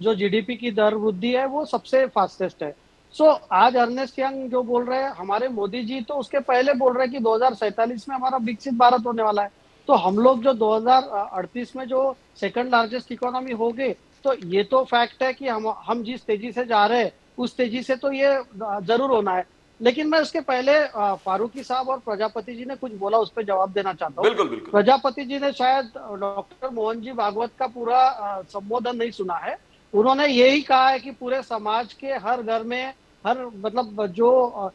जो जीडीपी की दर वृद्धि है वो सबसे फास्टेस्ट है। सो आज अर्नेस्ट यंग जो बोल रहे हैं, हमारे मोदी जी तो उसके पहले बोल रहे हैं कि 2047 में हमारा विकसित भारत होने वाला है। तो हम लोग जो 2038 में जो सेकंड लार्जेस्ट इकोनॉमी हो गए, तो ये तो फैक्ट है कि हम जिस तेजी से जा रहे हैं उस तेजी से तो ये जरूर होना है। लेकिन मैं उसके पहले फारूकी साहब और प्रजापति जी ने कुछ बोला, उस पर जवाब देना चाहता हूँ। बिल्कुल बिल्कुल। प्रजापति जी ने शायद डॉक्टर मोहन जी भागवत का पूरा संबोधन नहीं सुना है। उन्होंने यही कहा है कि पूरे समाज के हर घर में, हर मतलब जो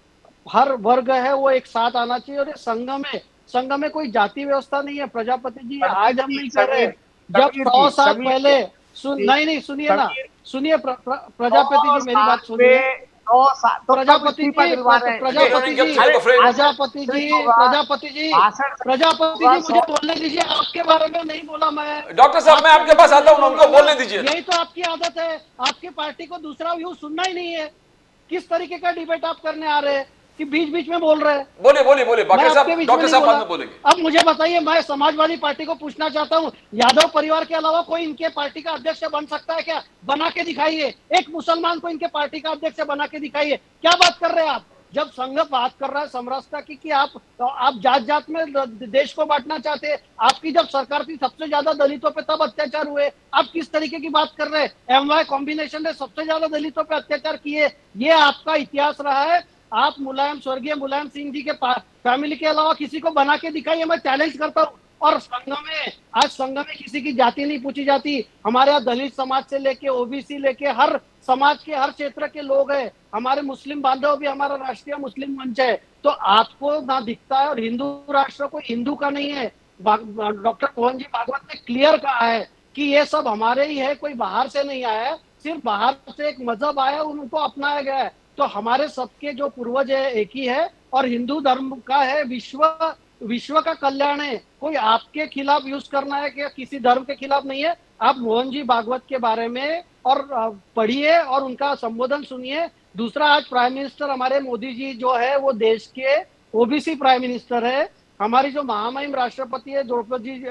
हर वर्ग है वो एक साथ आना चाहिए, और ये संघ में कोई जाति व्यवस्था नहीं है। प्रजापति जी आज हम नहीं कर रहे, जब 100 साल पहले नहीं सुनिए ना, सुनिए प्रजापति जी मेरी बात सुनिए। प्रजापति जी मुझे बोलने दीजिए, आपके बारे में नहीं बोला मैं। डॉक्टर साहब मैं आपके पास आता हूँ, उनको बोलने दीजिए। यही तो आपकी आदत है, आपकी पार्टी को दूसरा व्यू सुनना ही नहीं है। किस तरीके का डिबेट आप करने आ रहे हैं कि बीच बीच में बोल रहे हैं। बोलिए बोलिए बोलिए डॉक्टर साहब बाद में बोलेंगे। अब मुझे बताइए, मैं समाजवादी पार्टी को पूछना चाहता हूँ, यादव परिवार के अलावा कोई इनके पार्टी का अध्यक्ष बन सकता है क्या? बना के दिखाइए। एक मुसलमान को इनके पार्टी का अध्यक्ष बना के दिखाइए। क्या बात कर रहे हैं आप? जब संघ बात कर रहा है समरसता की कि आप जात जात में देश को बांटना चाहते हैं। आपकी जब सरकार थी सबसे ज्यादा दलितों पे तब अत्याचार हुए। आप किस तरीके की बात कर रहे हैं? एमवाई कॉम्बिनेशन ने सबसे ज्यादा दलितों पे अत्याचार किए। ये आपका इतिहास रहा है। आप स्वर्गीय मुलायम सिंह जी के फैमिली के अलावा किसी को बना के दिखाइए, मैं चैलेंज करता हूँ। और संघ में किसी की जाति नहीं पूछी जाती। हमारे यहाँ दलित समाज से लेके ओबीसी लेके हर समाज के हर क्षेत्र के लोग हैं। हमारे मुस्लिम बांधव भी हमारा राष्ट्रीय मुस्लिम मंच है। तो आपको ना दिखता है, और हिंदू राष्ट्र कोई हिंदू का नहीं है। डॉक्टर मोहन जी भागवत ने क्लियर कहा है कि ये सब हमारे ही है, कोई बाहर से नहीं आया है। सिर्फ बाहर से एक मजहब आया, उनको अपनाया गया है। तो हमारे सबके जो पूर्वज है एक ही है, और हिंदू धर्म का है विश्व का कल्याण है। कोई आपके खिलाफ यूज करना है कि किसी धर्म के खिलाफ नहीं है। आप मोहन जी भागवत के बारे में और पढ़िए और उनका संबोधन सुनिए। दूसरा, आज प्राइम मिनिस्टर हमारे मोदी जी जो है वो देश के ओबीसी प्राइम मिनिस्टर है। हमारी जो महामहिम राष्ट्रपति है द्रौपदी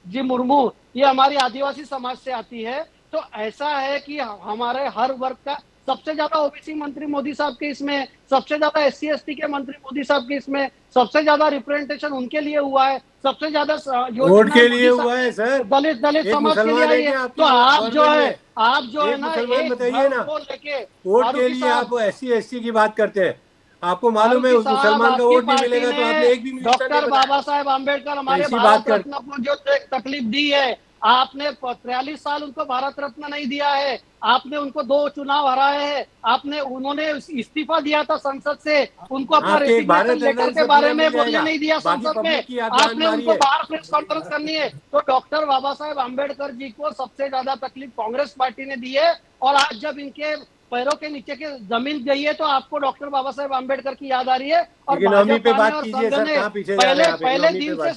जी मुर्मू, ये हमारी आदिवासी समाज से आती है। तो ऐसा है कि हमारे हर वर्ग का सबसे ज्यादा ओबीसी मंत्री मोदी साहब के इसमें, सबसे ज्यादा SC ST के मंत्री मोदी साहब के इसमें, सबसे ज्यादा रिप्रेजेंटेशन उनके लिए हुआ है, सबसे ज्यादा वोट के लिए हुआ है सर, दलित समाज के लिए आई है। तो आप जो है ना, बताइए ना, वोट के लिए आप SC ST की बात करते हैं। आपको मालूम है उस मुसलमान का वोट नहीं मिलेगा तो आपने एक भी डॉक्टर बाबा साहेब आम्बेडकर हमारे भारत रत्न को जो तकलीफ दी है, आपने 43 साल उनको भारत रत्न नहीं दिया है। आपने उनको 2 चुनाव हराए हैं। उन्होंने इस्तीफा दिया था संसद से, उनको अपना रेजिग्नेशन लेटर के बारे में बोलने नहीं दिया संसद में। आपने उनको बाहर प्रेस कॉन्फ्रेंस करनी है। तो डॉक्टर बाबा साहेब आम्बेडकर जी को सबसे ज्यादा तकलीफ कांग्रेस पार्टी ने दी है। और आज जब इनके पैरों के नीचे के जमीन गई है तो आपको डॉक्टर बाबा साहेब आम्बेडकर की याद आ रही है। और पे बात कीजिए सर, कहाँ पीछे पहले दिन से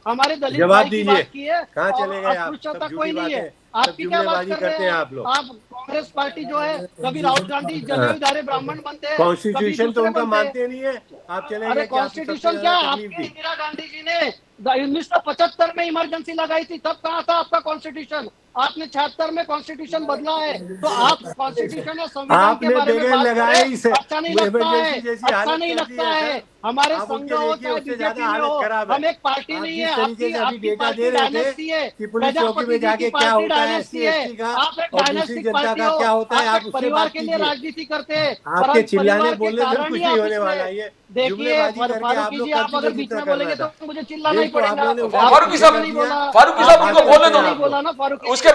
हमारे दलित जवाब की बात की है। कहाँ चले गए आप? अस्पृश्यता कोई नहीं है। आपकी क्या बात कर रहे हैं आप लोग? आप कांग्रेस पार्टी जो है, कभी राहुल गांधी जनेऊधारी ब्राह्मण बनते हैं, कॉन्स्टिट्यूशन तो उनका मानते नहीं है। आप चले गए। अरे कॉन्स्टिट्यूशन क्या, आपकी इंदिरा गांधी जी ने 1975 में इमरजेंसी लगाई थी, तब कहाँ था आपका कॉन्स्टिट्यूशन? आपने 76 में कॉन्स्टिट्यूशन बदला है। तो आप कॉन्स्टिट्यूशन और संविधान के बारे में बात करें, अच्छा नहीं लगता है, अच्छा नहीं लगता है। हमारे संघ हो चाहे बीजेपी में हो, हम एक पार्टी नहीं है। आपकी पार्टी डायनेस्टी है, प्रजापति जी की पार्टी डायनेस्टी है। आप एक डायनेस्टिक पार्टी हो, आप परिवार के लिए राजनीति करते हैं। आपके चिल्लाने बोलने से कुछ नहीं होने वाला है। देखिए फारूकी जी, आप अगर बीच में बोलेंगे तो मुझे चिल्लाना ही पड़ेगा। फारूकी साहब उनको बोलने दो ना, बोला ना फारूकी। उनके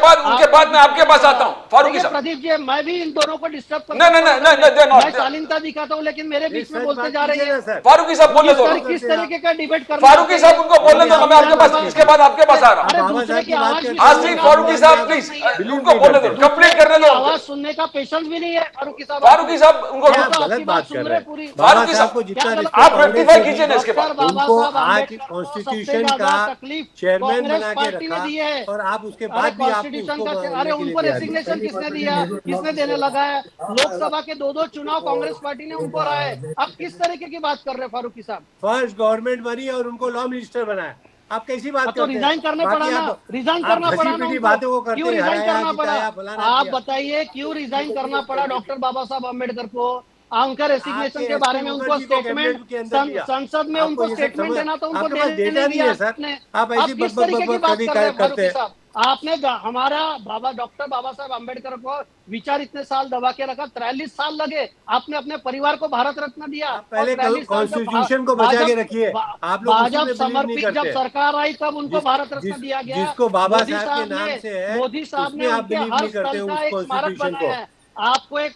बाद मैं आपके पास आता हूँ। फारूकी साहब, प्रदीप जी, मैं भी इन दोनों को डिस्टर्ब कर नहीं, शालीनता दिखाता हूँ, लेकिन मेरे बीच में बोलते जा रहे हैं। फारूकी साहब बोलने दो। किस तरीके का डिबेट कर रहे हैं? फारूकी साहब उनको बोलने दो, मैं आपके पास, इसके बाद आपके पास आ रहा हूँ। अरे दूसरे की आवाज आसिफ फारूकी साहब प्लीज उनको बोलने दो, कंप्लीट करने दो। आवाज सुनने का पेशेंस भी नहीं है फारूकी साहब। फारूकी साहब उनको गलत बात कर रहे हैं। पूरी फारूकी साहब को जितना आप रेक्टिफाई कीजिए ना इसके बाद। उनको आज कॉन्स्टिट्यूशन का चेयरमैन बना के रखा, और आप उसके बाद भी आप अरे उनको रेजिग्नेशन किसने दिया, किसने देने लगा है? लोकसभा के 2 चुनाव कांग्रेस पार्टी ने उनको हराए। आप किस तरीके की बात कर रहे हैं फारूकी साहब? फर्स्ट गवर्नमेंट बनी और उनको लॉ मिनिस्टर बनाया। आप कैसी बात तो करते हैं? रिजाइन करने बाकी पड़ा ना, आप रिजाइन आप करना पड़ा ना घसी-पिटी उनको। बातों को करते क्यों हैं, रिजाइन हराया, करना पड़ा? जिताया, फलाना आप किया। बताइए क्यों रिजाइन करना पड़ा डॉक्टर बाबा साहब अम्बेडकर को? उनका रेसिग्नेशन आपके के एसपी बारे में उनको मुखर्जी को स्टेटमेंट कैबिनेट के अंदर लिया। संसद में आपको उनको ये सब स्टेटमेंट समझ, देना था, उनको आपके पास देने डेटा नहीं नहीं दिया है सर, आपने। आप ऐसी आप किस तरीके की बात कर रहे हैं करते फारूकी हैं। साहब? आपने हमारा डॉक्टर बाबा साहब अम्बेडकर को विचार इतने साल दबा के रखा, 43 साल लगे। आपने अपने परिवार को भारत रत्न दिया आप और पहले 43 साल जब कॉन्स्टिट्यूशन को बचा के रखिए, आप लोग उसी भाजपा में बिलीव नहीं समर्पित जब करते। सरकार आई तब उनको भारत रत्न दिया गया। जिसको बाबा मोदी साहब के नाम ने से है, मोदी साहब ने उसमें आप उनके बिलीव हर नहीं करते स्थल उस का एक स्मारक कॉन्स्टिट्यूशन को। बनाया है। आपको एक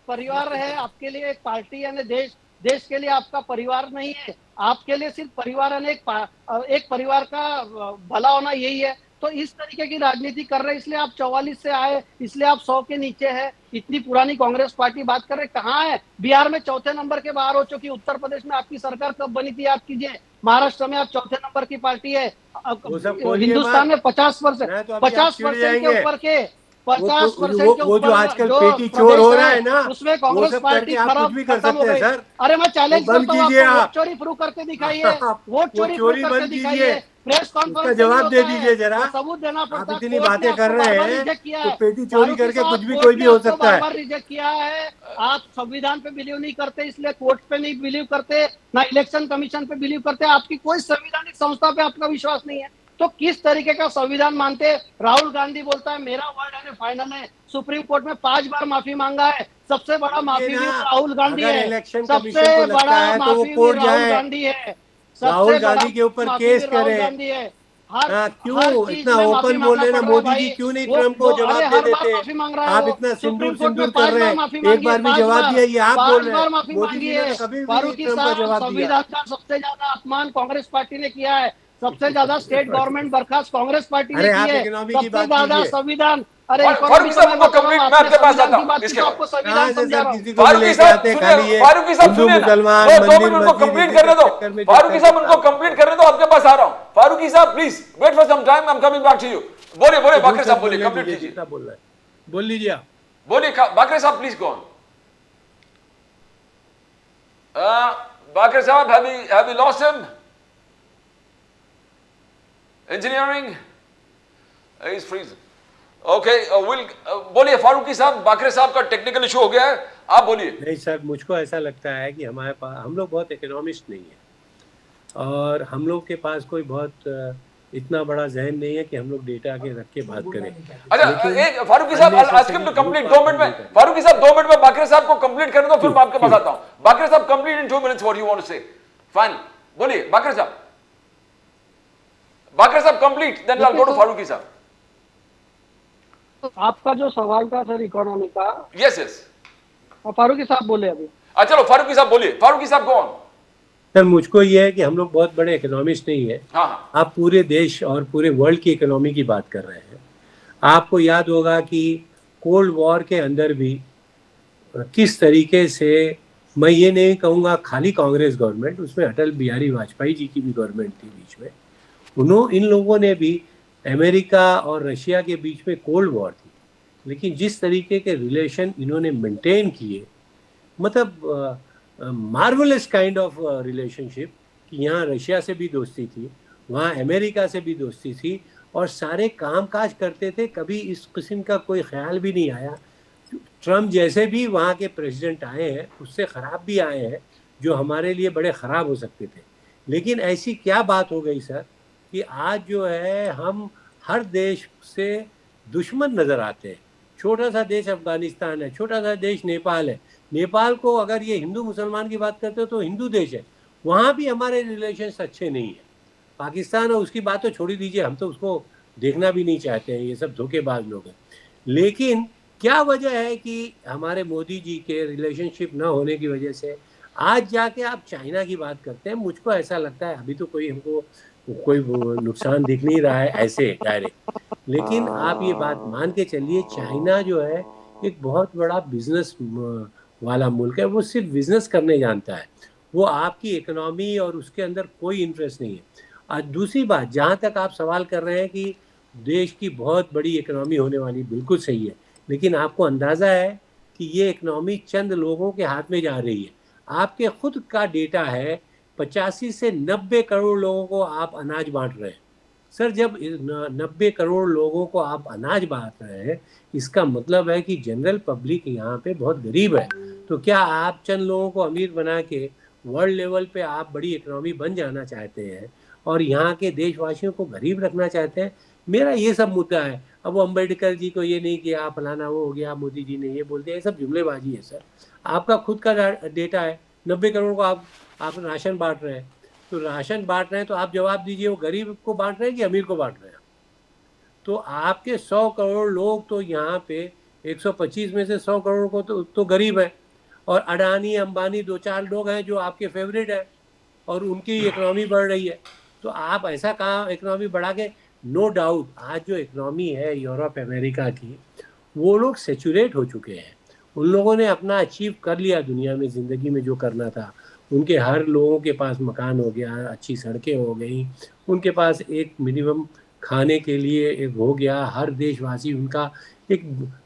परिवार है, आपके लिए एक पार्टी यानी देश के लिए आपका परिवार नहीं है। आपके लिए सिर्फ परिवार यानी एक परिवार का भला होना यही है। तो इस तरीके की राजनीति कर रहे हैं, इसलिए आप 44 से आए, इसलिए आप 100 के नीचे है। इतनी पुरानी कांग्रेस पार्टी बात कर रहे, कहाँ है? बिहार में चौथे नंबर के बाहर हो चुकी। उत्तर प्रदेश में आपकी सरकार कब बनी थी याद कीजिए। महाराष्ट्र में आप चौथे नंबर की पार्टी है। हिंदुस्तान में 50% के ऊपर के 50% के वो जो ऊपर आजकल जो पेटी चोर हो प्रदेश रहा है ना, उसमें वो कांग्रेस सब पार्टी करके आप कुछ भी कर खत्म हो सकते हैं गई। सर। अरे मैं चैलेंज वो बंद करता हूँ कीजिए आपको, आप। वोट चोरी प्रूव करके दिखाइए। आप वोट वो चोरी चोरी प्रूव करके बंद दिखाइए। कीजिए, प्रेस उसका कॉन्फ्रेंस जवाब दे दीजिए जरा। सबूत देना पड़ता आप है। इतनी कोर्ट ने बातें कर आपको रहे बार-बार हैं रिजेक्ट किया तो है। पेटी चोरी फारूकी करके साहब, कुछ भी कोर्ट कोई भी ने हो आपको सकता है। बार-बार रिजेक्ट किया है। आप संविधान पे बिलीव नहीं करते, इसलिए कोर्ट पे नहीं बिलीव करते, ना इलेक्शन कमीशन पे बिलीव करते। आपकी कोई संवैधानिक संस्था पे आपका विश्वास नहीं है। तो किस तरीके का संविधान मानते? राहुल गांधी बोलता है मेरा वर्ड है फाइनल है। सुप्रीम कोर्ट में 5 बार माफी मांगा है। सबसे बड़ा माफी भी राहुल गांधी अगर है। इलेक्शन सबसे कमीशन को लगता बड़ा है तो वो माफी भी कोर्ट राहुल जाए, गांधी है। राहुल सबसे बड़ा गांधी के ऊपर माफी केस भी राहुल करे। गांधी है। हर क्यों चीज इतना में माफी ओपन बोल मांगना रहे ना पड़ रहा है मोदी जी? भाई। क्यों नहीं वो ट्रम्प को अरे जवाब दे हर बार देते? माफी मांग रहा है आप वो। इतना सुप्रीम सिंदूर कोर्ट में सिंदूर कर 5 रहे बार हैं, माफी एक मांगी है, बार भी 5 जवाब बार दिया, ये आप बोल 5 रहे बार हैं। माफी मोदी मांगी जी ने है। तो कभी भी फारूकी ट्रम्प का साहब, जवाब दिया। संविधान का सबसे ज्यादा अपमान कांग्रेस पार्टी ने किया है। सबसे ज्यादा स्टेट गवर्नमेंट बरखास्त कांग्रेस पार्टी ने अरे की आप है। इकोनॉमी की सबसे बात ज्यादा कीजिए। संविधान, अरे फारूकी इकोनॉमी साहब तो उनको मैं बता रहा कंप्लीट, हूँ। मैं आपने आपके पास संविधान आता की हूँ बात की इसके तो बाद। आपको कहाँ संविधान से समझा सर रहा हूँ। किसी को भी फारूकी लेके साहब आते हैं सुनिए, खाली ये फारूकी साहब हिंदू सुनिए ना, मुसलमान दो मंदिर मिनट उनको मस्जिद कंप्लीट इसी करने दो। के चक्कर में फारूकी चलता साहब उनको है। कंप्लीट करने दो, आपके पास आ रहा हूँ। फारूकी साहब please wait for some time, I am coming back to you. बोलिए बोलिए बाकरे साहब, बोलिए, कंप्लीट कीजिए। जितना बोल रहा है बोल लीजिए आप। बोलिए बाकरे साहब, प्लीज गो ऑन। बाकरे साहब, have you lost him? Engineering? He's freezing. Okay, बोलिए फारूकी साहब, बाकरे साहब का टेक्निकल इशू हो गया है, आप बोलिए। नहीं सर, मुझको ऐसा लगता है कि हमारे पास, हम लोग बहुत इकोनॉमिस्ट नहीं है और हम लोग के पास कोई बहुत इतना बड़ा जहन नहीं है कि हम लोग डेटा के रख के बात करें। अच्छा एक फारूकी साहब, आज के कंप्लीट 2 मिनट में, फारूकी साहब 2 मिनट में बाकरे साहब को कंप्लीट करने दो, फिर मैं आपके पास आता हूं। बाकरे साहब complete in 2 minutes what you want to say. Fine, बोलिए बाकरे साहब। बाकरे साहब complete, then I will go to Farooqui साहब। आपका जो सवाल था सर इकोनॉमी का, यस यस, फारूकी साहब बोले अभी। चलो फारूकी साहब बोलिए, फारूकी साहब गो ऑन। सर मुझको ये है कि हम लोग बहुत बड़े इकोनॉमिस्ट नहीं है। हाँ, आप पूरे देश और पूरे वर्ल्ड की इकोनॉमी की बात कर रहे हैं। आपको याद होगा कि कोल्ड वॉर के अंदर भी किस तरीके से, मैं ये नहीं कहूँगा खाली कांग्रेस गवर्नमेंट, उसमें अटल बिहारी वाजपेयी जी की भी गवर्नमेंट थी बीच में, इन लोगों ने भी, अमेरिका और रशिया के बीच में कोल्ड वॉर थी, लेकिन जिस तरीके के रिलेशन इन्होंने मेंटेन किए, मतलब मार्वलस काइंड ऑफ रिलेशनशिप, कि यहाँ रशिया से भी दोस्ती थी, वहाँ अमेरिका से भी दोस्ती थी और सारे काम काज करते थे। कभी इस किस्म का कोई ख्याल भी नहीं आया। ट्रम्प जैसे भी वहाँ के प्रेसिडेंट आए हैं, उससे ख़राब भी आए हैं जो हमारे लिए बड़े ख़राब हो सकते थे। लेकिन ऐसी क्या बात हो गई सर कि आज जो है हम हर देश से दुश्मन नज़र आते हैं। छोटा सा देश अफगानिस्तान है, छोटा सा देश नेपाल है। नेपाल को अगर ये हिंदू मुसलमान की बात करते हो तो हिंदू देश है, वहाँ भी हमारे रिलेशंस अच्छे नहीं हैं। पाकिस्तान और उसकी बात तो छोड़ ही दीजिए, हम तो उसको देखना भी नहीं चाहते हैं, ये सब धोखेबाज लोग हैं। लेकिन क्या वजह है कि हमारे मोदी जी के रिलेशनशिप न होने की वजह से आज जाके आप चाइना की बात करते हैं? मुझको ऐसा लगता है अभी तो हमको कोई नुकसान दिख नहीं रहा है ऐसे डायरेक्ट, लेकिन आप ये बात मान के चलिए, चाइना जो है एक बहुत बड़ा बिजनेस वाला मुल्क है। वो सिर्फ बिजनेस करने जानता है, वो आपकी इकोनॉमी और उसके अंदर कोई इंटरेस्ट नहीं है। और दूसरी बात, जहाँ तक आप सवाल कर रहे हैं कि देश की बहुत बड़ी इकोनॉमी होने वाली, बिल्कुल सही है, लेकिन आपको अंदाज़ा है कि ये इकोनॉमी चंद लोगों के हाथ में जा रही है। आपके खुद का डेटा है, 85 से 90 करोड़ लोगों को आप अनाज बांट रहे हैं। सर, जब 90 करोड़ लोगों को आप अनाज बांट रहे हैं, इसका मतलब है कि जनरल पब्लिक यहाँ पे बहुत गरीब है। तो क्या आप चंद लोगों को अमीर बना के वर्ल्ड लेवल पे आप बड़ी इकोनॉमी बन जाना चाहते हैं और यहाँ के देशवासियों को गरीब रखना चाहते हैं? मेरा ये सब मुद्दा है। अब वो अम्बेडकर जी को ये नहीं किया, फलाना वो हो गया, मोदी जी ने ये बोल दिया, ये सब जुमलेबाजी है सर। आपका खुद का डेटा है, 90 करोड़ को आप राशन बांट रहे हैं। तो राशन बांट रहे हैं तो आप जवाब दीजिए, वो गरीब को बांट रहे हैं कि अमीर को बांट रहे हैं? तो आपके 100 करोड़ लोग तो यहाँ पे 125 में से 100 करोड़ को तो गरीब है, और अडानी अंबानी 2-4 लोग हैं जो आपके फेवरेट है और उनकी इकोनॉमी बढ़ रही है। तो आप ऐसा कहाँ इकोनॉमी बढ़ा के, नो डाउट आज जो इकोनॉमी है यूरोप अमेरिका की, वो लोग सेचुरेट हो चुके हैं। उन लोगों ने अपना अचीव कर लिया दुनिया में, ज़िंदगी में जो करना था। उनके हर लोगों के पास मकान हो गया, अच्छी सड़कें हो गई, उनके पास एक मिनिमम खाने के लिए एक हो गया, हर देशवासी उनका एक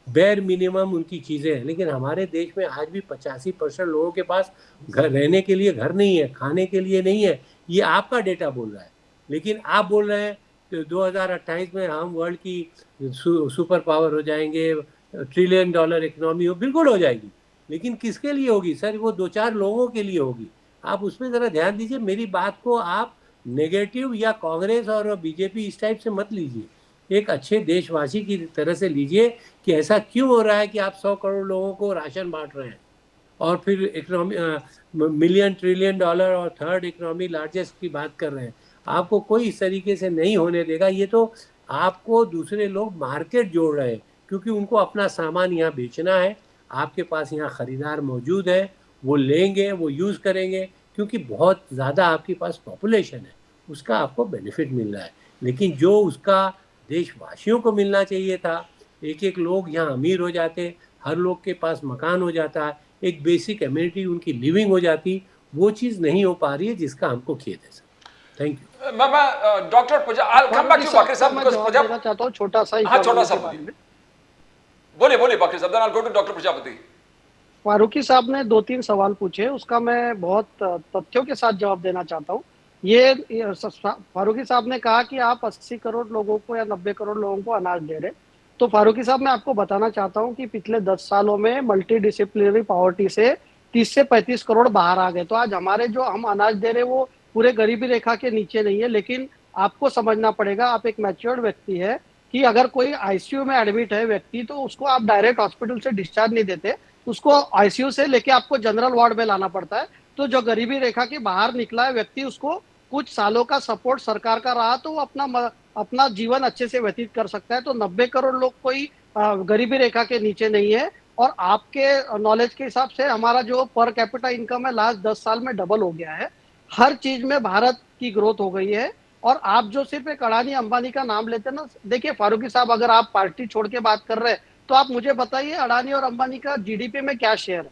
बेर मिनिमम उनकी चीज़ें हैं। लेकिन हमारे देश में आज भी 85% लोगों के पास घर रहने के लिए घर नहीं है, खाने के लिए नहीं है। ये आपका डेटा बोल रहा है। लेकिन आप बोल रहे हैं तो 2028 में हम वर्ल्ड की सुपर पावर हो जाएंगे, ट्रिलियन डॉलर इकोनॉमी हो, बिल्कुल हो जाएगी। लेकिन किसके लिए होगी सर? वो 2-4 लोगों के लिए होगी। आप उसमें ज़रा ध्यान दीजिए। मेरी बात को आप नेगेटिव या कांग्रेस और बीजेपी इस टाइप से मत लीजिए, एक अच्छे देशवासी की तरह से लीजिए कि ऐसा क्यों हो रहा है कि आप 100 करोड़ लोगों को राशन बांट रहे हैं और फिर इकोनॉमी मिलियन ट्रिलियन डॉलर और थर्ड इकोनॉमी लार्जेस्ट की बात कर रहे हैं। आपको कोई इस तरीके से नहीं होने देगा। ये तो आपको दूसरे लोग मार्केट जोड़ रहे हैं, क्योंकि उनको अपना सामान यहाँ बेचना है। आपके पास यहाँ खरीदार मौजूद है, वो लेंगे, वो यूज़ करेंगे, क्योंकि बहुत ज़्यादा आपके पास पॉपुलेशन है, उसका आपको बेनिफिट मिल रहा है। लेकिन जो उसका देशवासियों को मिलना चाहिए था, एक एक लोग यहाँ अमीर हो जाते, हर लोग के पास मकान हो जाता, एक बेसिक एमिनिटी उनकी लिविंग हो जाती, वो चीज़ नहीं हो पा रही है, जिसका हमको खेद है sir. Thank you. Doctor I'll come back to Bakri साहब because देना चाहता हूँ छोटा सा हाँ, छोटा सा के बारे में। बोलिए Bakri साहब, then I'll go to doctor Prajapati. Farooqui साहब ने 2-3 सवाल पूछे, उसका मैं बहुत तथ्यों के साथ जवाब देना चाहता हूँ। फारूकी साहब ने कहा कि आप 80 करोड़ लोगों को या 90 करोड़ लोगों को अनाज दे रहे। तो फारूकी साहब मैं आपको बताना चाहता हूँ कि पिछले 10 सालों में मल्टी डिसिप्लिनरी पॉवर्टी से 30 से 35 करोड़ बाहर आ गए। तो आज हमारे जो हम अनाज दे रहे वो पूरे गरीबी रेखा के नीचे नहीं है। लेकिन आपको समझना पड़ेगा, आप एक मैच्योर्ड व्यक्ति है, कि अगर कोई आईसीयू में एडमिट है व्यक्ति, तो उसको आप डायरेक्ट हॉस्पिटल से डिस्चार्ज नहीं देते, उसको आईसीयू से लेके आपको जनरल वार्ड में लाना पड़ता है। तो जो गरीबी रेखा के बाहर निकला है व्यक्ति, उसको कुछ सालों का सपोर्ट सरकार का रहा तो वो अपना जीवन अच्छे से व्यतीत कर सकता है। तो 90 करोड़ लोग कोई गरीबी रेखा के नीचे नहीं है। और आपके नॉलेज के हिसाब से हमारा जो पर कैपिटा इनकम है लास्ट 10 साल में डबल हो गया है। हर चीज में भारत की ग्रोथ हो गई है। और आप जो सिर्फ एक अडानी अंबानी का नाम लेते हैं ना, देखिए फारूकी साहब, अगर आप पार्टी छोड़ के बात कर रहे हैं तो आप मुझे बताइए अडानी और अंबानी का जीडीपी में क्या शेयर है?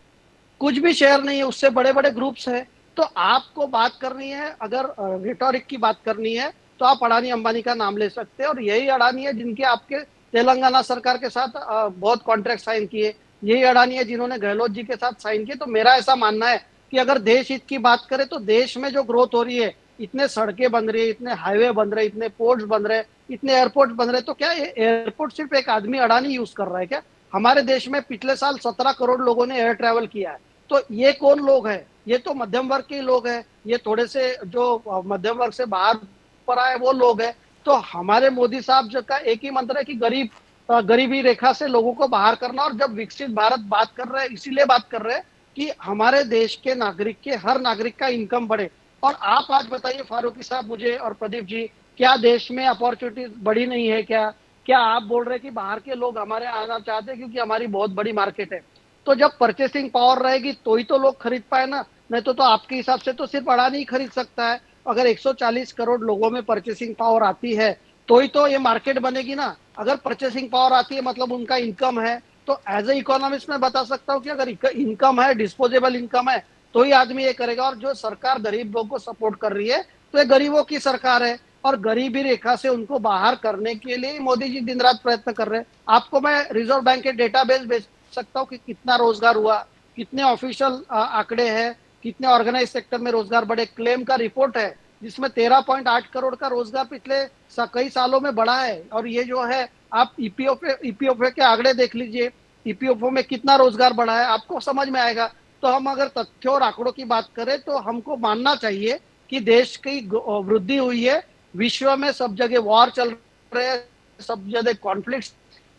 कुछ भी शेयर नहीं है, उससे बड़े बड़े ग्रुप्स हैं। तो आपको बात करनी है, अगर रिटोरिक की बात करनी है, तो आप अडानी अंबानी का नाम ले सकते हैं। और यही अडानी है जिनके आपके तेलंगाना सरकार के साथ बहुत कॉन्ट्रैक्ट साइन किए। यही अडानी है जिन्होंने गहलोत जी के साथ साइन किए। तो मेरा ऐसा मानना है कि अगर देश हित की बात करें तो देश में जो ग्रोथ हो रही है, इतने सड़कें बन रही है, इतने हाईवे बन रहे, इतने पोर्ट्स बन रहे, इतने एयरपोर्ट बन रहे, तो क्या एयरपोर्ट सिर्फ एक आदमी अडानी यूज कर रहा है क्या? हमारे देश में पिछले साल 17 करोड़ लोगों ने एयर ट्रैवल किया है। तो ये कौन लोग हैं? ये तो मध्यम वर्ग के लोग हैं, ये थोड़े से जो मध्यम वर्ग से बाहर पर आए वो लोग हैं। तो हमारे मोदी साहब जो का एक ही मंत्र है कि गरीबी रेखा से लोगों को बाहर करना। और जब विकसित भारत बात कर रहे हैं, इसीलिए बात कर रहे हैं कि हमारे देश के नागरिक के हर नागरिक का इनकम बढ़े। और आप आज बताइए फारूकी साहब मुझे और प्रदीप जी, क्या देश में अपॉर्चुनिटी बढ़ी नहीं है क्या? क्या आप बोल रहे हैं कि बाहर के लोग हमारे आना चाहते हैं क्योंकि हमारी बहुत बड़ी मार्केट है? तो जब परचेसिंग पावर रहेगी तो ही तो लोग खरीद पाए ना, नहीं तो आपके हिसाब से तो सिर्फ अडानी ही खरीद सकता है। अगर 140 करोड़ लोगों में परचेसिंग पावर आती है तो ही तो ये मार्केट बनेगी ना। अगर परचेसिंग पावर आती है मतलब उनका इनकम है। तो एज ए इकोनॉमिस्ट मैं बता सकता हूँ कि अगर इनकम है, डिस्पोजेबल इनकम है, तो ही आदमी ये करेगा। और जो सरकार गरीब लोगों को सपोर्ट कर रही है तो ये गरीबों की सरकार है। और गरीबी रेखा से उनको बाहर करने के लिए मोदी जी दिन रात प्रयत्न कर रहे हैं। आपको मैं रिजर्व बैंक के डेटाबेस भेज सकता हूँ कि कितना रोजगार हुआ, कितने ऑफिशियल आंकड़े हैं, कितने ऑर्गेनाइज सेक्टर में रोजगार बढ़े। क्लेम का रिपोर्ट है जिसमें 13.8 करोड़ का रोजगार पिछले कई सालों में बढ़ा है। और ये जो है आप ईपीएफओ के आंकड़े देख लीजिए, ईपीएफओ में कितना रोजगार बढ़ा है, आपको समझ में आएगा। तो हम अगर तथ्यों और आंकड़ों की बात करें तो हमको मानना चाहिए कि देश की वृद्धि हुई है। विश्व में सब जगह वॉर चल रहे हैं, सब जगह कॉन्फ्लिक्ट,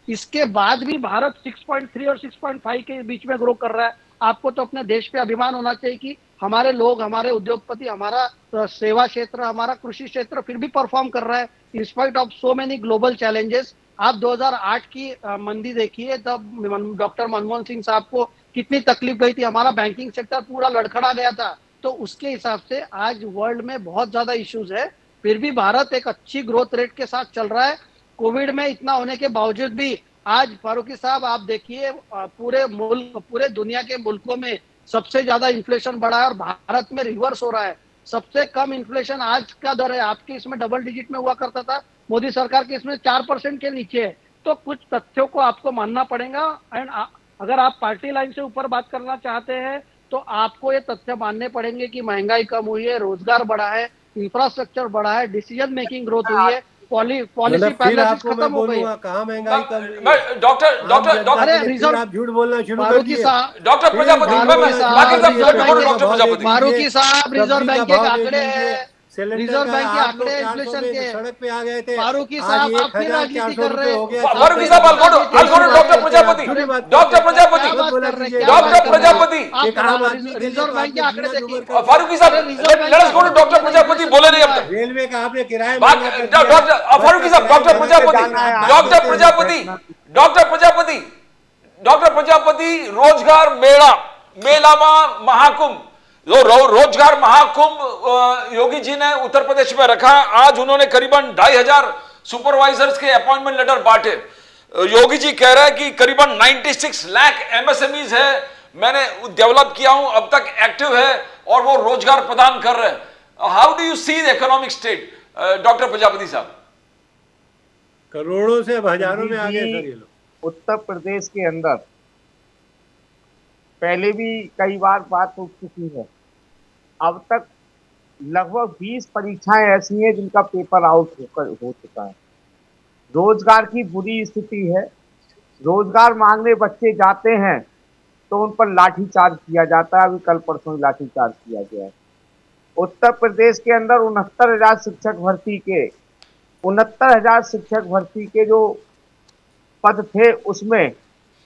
इसके बाद भी भारत 6.3 और 6.5 के बीच में ग्रो कर रहा है। आपको तो अपने देश पे अभिमान होना चाहिए कि हमारे लोग, हमारे उद्योगपति, हमारा सेवा क्षेत्र, हमारा कृषि क्षेत्र फिर भी परफॉर्म कर रहा है इन spite of so many global challenges. आप 2008 की मंदी देखिए, तब डॉक्टर मनमोहन सिंह साहब को कितनी तकलीफ गई थी, हमारा बैंकिंग सेक्टर पूरा लड़खड़ा गया था। तो उसके हिसाब से आज वर्ल्ड में बहुत ज्यादा इश्यूज है, फिर भी भारत एक अच्छी ग्रोथ रेट के साथ चल रहा है। कोविड में इतना होने के बावजूद भी आज फारूकी साहब आप देखिए, पूरे दुनिया के मुल्कों में सबसे ज्यादा इन्फ्लेशन बढ़ा है और भारत में रिवर्स हो रहा है। सबसे कम इन्फ्लेशन आज का दर है, आपके इसमें डबल डिजिट में हुआ करता था, मोदी सरकार के इसमें 4% के नीचे है। तो कुछ तथ्यों को आपको मानना पड़ेगा। एंड अगर आप पार्टी लाइन से ऊपर बात करना चाहते हैं तो आपको ये तथ्य मानने पड़ेंगे कि महंगाई कम हुई है, रोजगार बढ़ा है, इंफ्रास्ट्रक्चर बढ़ा है, डिसीजन मेकिंग ग्रोथ हुई है, पॉलिसी फिर पैरालिसिस आपको मैं खत्म हो गई है। बोलूंगा कहाँ महंगाई कम हुई है? मैं डॉक्टर अरे फिर रिजर्व आप झूठ बोलना शुरू कर फारूकी दिए। साहब, डॉक्टर प्रजापति, डॉक्टर प्रजापति, फारूकी साहब, रिजर्व बैंक के आंकड़े हैं, सिलेंडर रिजर्व का बैंक के 800 आंकड़े 400 इन्फ्लेशन में के। सड़क पे आ गए थे। फारूकी आज साहब आप फिर 1400 राजनीति कर रहे हो हैं। गया। फारूकी साहब, doctor Prajapati, doctor Prajapati, doctor Prajapati, एक आम आदमी के लिए रिजर्व बैंक के आंकड़े देखिए। फारूकी साहब, let us go to doctor Prajapati, बोले नहीं अब तक। रेलवे का आपने किराया फारूकी साहब, डॉक्टर प्रजापति, रोजगार मेला महाकुंभ, रोजगार महाकुंभ योगी जी ने उत्तर प्रदेश में रखा। आज उन्होंने करीबन 2,500 सुपरवाइजर्स के अपॉइंटमेंट लेटर बांटे। योगी जी कह रहे हैं कि करीबन 96 लाख एमएसएमईज है, मैंने डेवलप किया हूं, अब तक एक्टिव है और वो रोजगार प्रदान कर रहे हैं। How do you see the economic state, doctor Prajapati साहब? करोड़ों से अब हजारों में आ गए सर ये लोग। उत्तर प्रदेश के अंदर पहले भी कई बार बात हो चुकी है, अब तक लगभग 20 परीक्षाएं ऐसी हैं जिनका पेपर आउट हो चुका है। रोजगार की बुरी स्थिति है, रोजगार मांगने बच्चे जाते हैं तो उन पर लाठीचार्ज किया जाता है। अभी कल परसों लाठीचार्ज किया गया है। उत्तर प्रदेश के अंदर 69,000 शिक्षक भर्ती के जो पद थे उसमें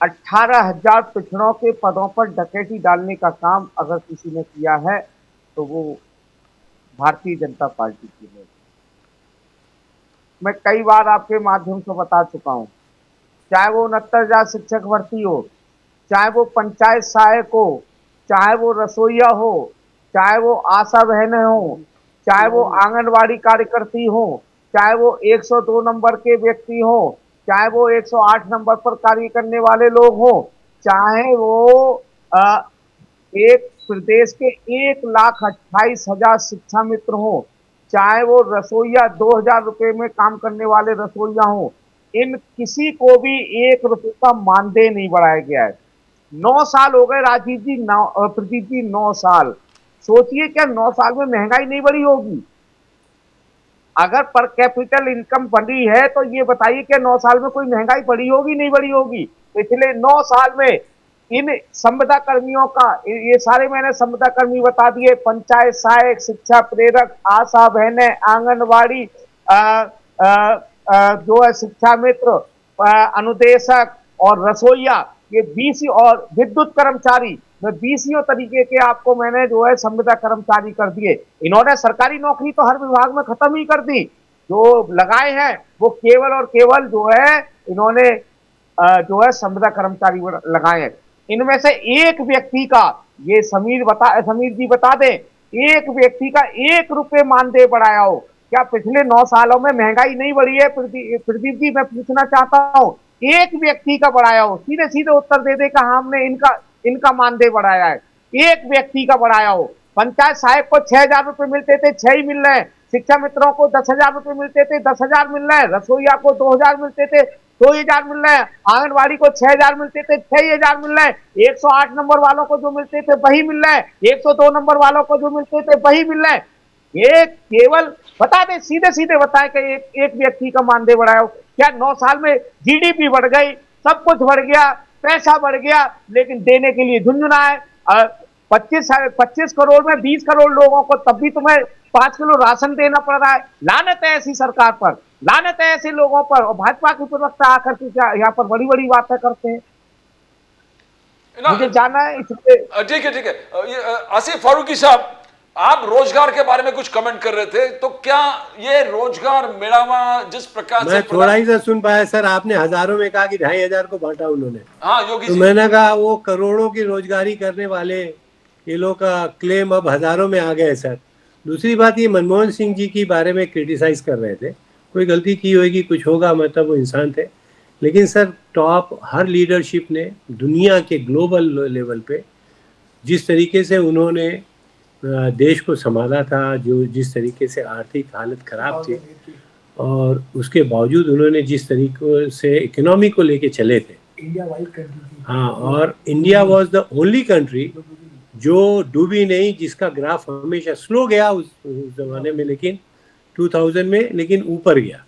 18,000 पिछड़ों के पदों पर डकैती डालने का काम अगर किसी ने किया है तो वो भारतीय जनता पार्टी की है। मैं कई बार आपके माध्यम से बता चुका हूं, चाहे वो 69,000 शिक्षक भर्ती हो, चाहे वो पंचायत सहायक हो, चाहे वो रसोईया हो, चाहे वो आशा बहनें हो, चाहे वो आंगनवाड़ी कार्यकर्ती हो, चाहे वो 102 नंबर के व्यक्ति हो, चाहे वो 108 नंबर पर कार्य करने वाले लोग हो, चाहे वो एक प्रदेश के 1,28,000 शिक्षा मित्र हो, चाहे वो रसोईया 2,000 रुपए में काम करने वाले रसोईया हो, इन किसी को भी 1 रुपए का मानदेय नहीं बढ़ाया गया है। 9 साल हो गए राजीव जी, प्रदीप जी, 9 साल। सोचिए क्या 9 साल में महंगाई नहीं बढ़ी होगी? अगर पर कैपिटल इनकम बढ़ी है तो ये बताइए कि 9 साल में कोई महंगाई बढ़ी होगी, नहीं बढ़ी होगी? पिछले 9 साल में इन संविदा कर्मियों का, ये सारे मैंने संविदा कर्मी बता दिए, पंचायत सहायक, शिक्षा प्रेरक, आशा बहनें, आंगनवाड़ी, जो है शिक्षा मित्र, अनुदेशक और रसोईया, ये 20 और विद्युत कर्मचारी, मैं 20 तरीके के आपको मैंने जो है संविदा कर्मचारी कर दिए। इन्होंने सरकारी नौकरी तो हर विभाग में खत्म ही कर दी। जो लगाए हैं वो केवल और केवल जो है इन्होंने जो है संविदा कर्मचारी लगाए हैं। इनमें से एक व्यक्ति का, ये समीर जी बता दें, एक व्यक्ति का 1 रुपए मानदेय बढ़ाया हो क्या? पिछले 9 सालों में महंगाई नहीं बढ़ी है? प्रदीप जी मैं पूछना चाहता हूं, एक व्यक्ति का बढ़ाया हो? सीधे सीधे उत्तर दे दे कि हमने इनका मानदेय बढ़ाया है। एक व्यक्ति का बढ़ाया हो। पंचायत सहायक को 6,000 रुपए मिलते थे, 6 ही मिल रहे हैं। शिक्षा मित्रों को 10,000 रुपए मिलते थे, 10,000 मिल रहे हैं। रसोईया को 2,000 मिलते थे, 2,000 मिल रहे हैं, आंगनबाड़ी को 6,000 मिलते थे 6,000 मिल रहे हैं, 108 नंबर वालों को जो मिलते थे वही मिल रहे हैं, 102 नंबर वालों को जो मिलते थे वही मिल रहे हैं। ये केवल बता दे, सीधे सीधे बताए कि एक व्यक्ति का मानदेय बढ़ाया हो क्या? 9 साल में जीडीपी बढ़ गई, सब कुछ बढ़ गया, पैसा बढ़ गया, लेकिन देने के लिए झुंझुना है। 25 करोड़ में 20 करोड़ लोगों को तब भी तुम्हें 5 किलो राशन देना पड़ रहा है। लानत है ऐसी सरकार पर, लानत है ऐसे लोगों पर। और भाजपा के प्रवक्ता आकर के क्या यहाँ पर बड़ी बड़ी बातें करते हैं। मुझे जानना है इसलिए। ठीक है, ठीक है। आसिफ फारूकी साहब, आप रोजगार के बारे में कुछ कमेंट कर रहे थे, तो क्या ये रोजगार मेड़ावा जिस प्रकार से मैं थोड़ा ही सा सुन पाया सर, आपने हजारों में कहा कि 2,500 को बांटा उन्होंने। हाँ योगी तो जी, मैंने कहा वो करोड़ों की रोजगारी करने वाले ये लोग का क्लेम अब हजारों में आ गए सर। दूसरी बात, ये मनमोहन सिंह जी की बारे में क्रिटिसाइज कर रहे थे, कोई गलती की होगी, कुछ होगा, मतलब वो इंसान थे, लेकिन सर टॉप हर लीडरशिप ने दुनिया के ग्लोबल लेवल पे जिस तरीके से उन्होंने देश को संभाला था, जो जिस तरीके से आर्थिक हालत खराब थी, और उसके बावजूद उन्होंने जिस तरीके से इकोनॉमी को लेके चले थे, इंडिया वाइड कंट्री, हाँ, और India was the only country जो डूबी नहीं, जिसका ग्राफ हमेशा स्लो गया उस जमाने में, लेकिन 2000 में लेकिन ऊपर गया।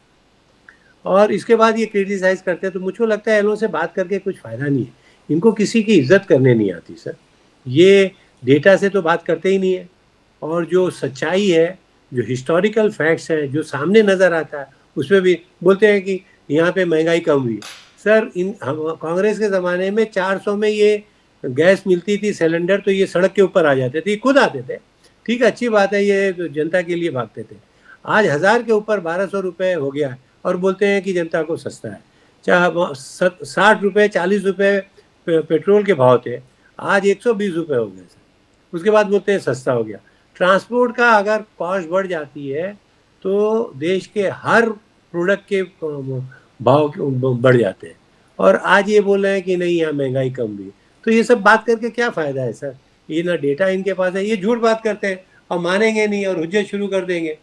और इसके बाद ये क्रिटिसाइज करते हैं, तो मुझको लगता है इन लोगों से बात करके कुछ फ़ायदा नहीं है। इनको किसी की इज्जत करने नहीं आती सर, ये डेटा से तो बात करते ही नहीं है, और जो सच्चाई है, जो हिस्टोरिकल फैक्ट्स हैं, जो सामने नज़र आता है, उसमें भी बोलते हैं कि यहाँ पे महंगाई कम हुई। सर कांग्रेस के ज़माने में 400 में ये गैस मिलती थी सिलेंडर, तो ये सड़क के ऊपर आ जाते थे, खुद आते थे, ठीक है, अच्छी बात है, ये तो जनता के लिए भागते थे। आज 1000 के ऊपर 1200 रुपये हो गया है, और बोलते हैं कि जनता को सस्ता है। चाहे 60 रुपये 40 रुपये पेट्रोल के भाव थे, आज 120 रुपये हो गए सर, उसके बाद बोलते हैं सस्ता हो गया। ट्रांसपोर्ट का अगर कॉस्ट बढ़ जाती है तो देश के हर प्रोडक्ट के भाव बढ़ जाते हैं, और आज ये बोल रहे हैं कि नहीं यहाँ महंगाई कम हुई। तो ये सब बात करके क्या फ़ायदा है सर? ये ना डेटा इनके पास है, ये झूठ बात करते हैं और मानेंगे नहीं और हुज्जत शुरू कर देंगे।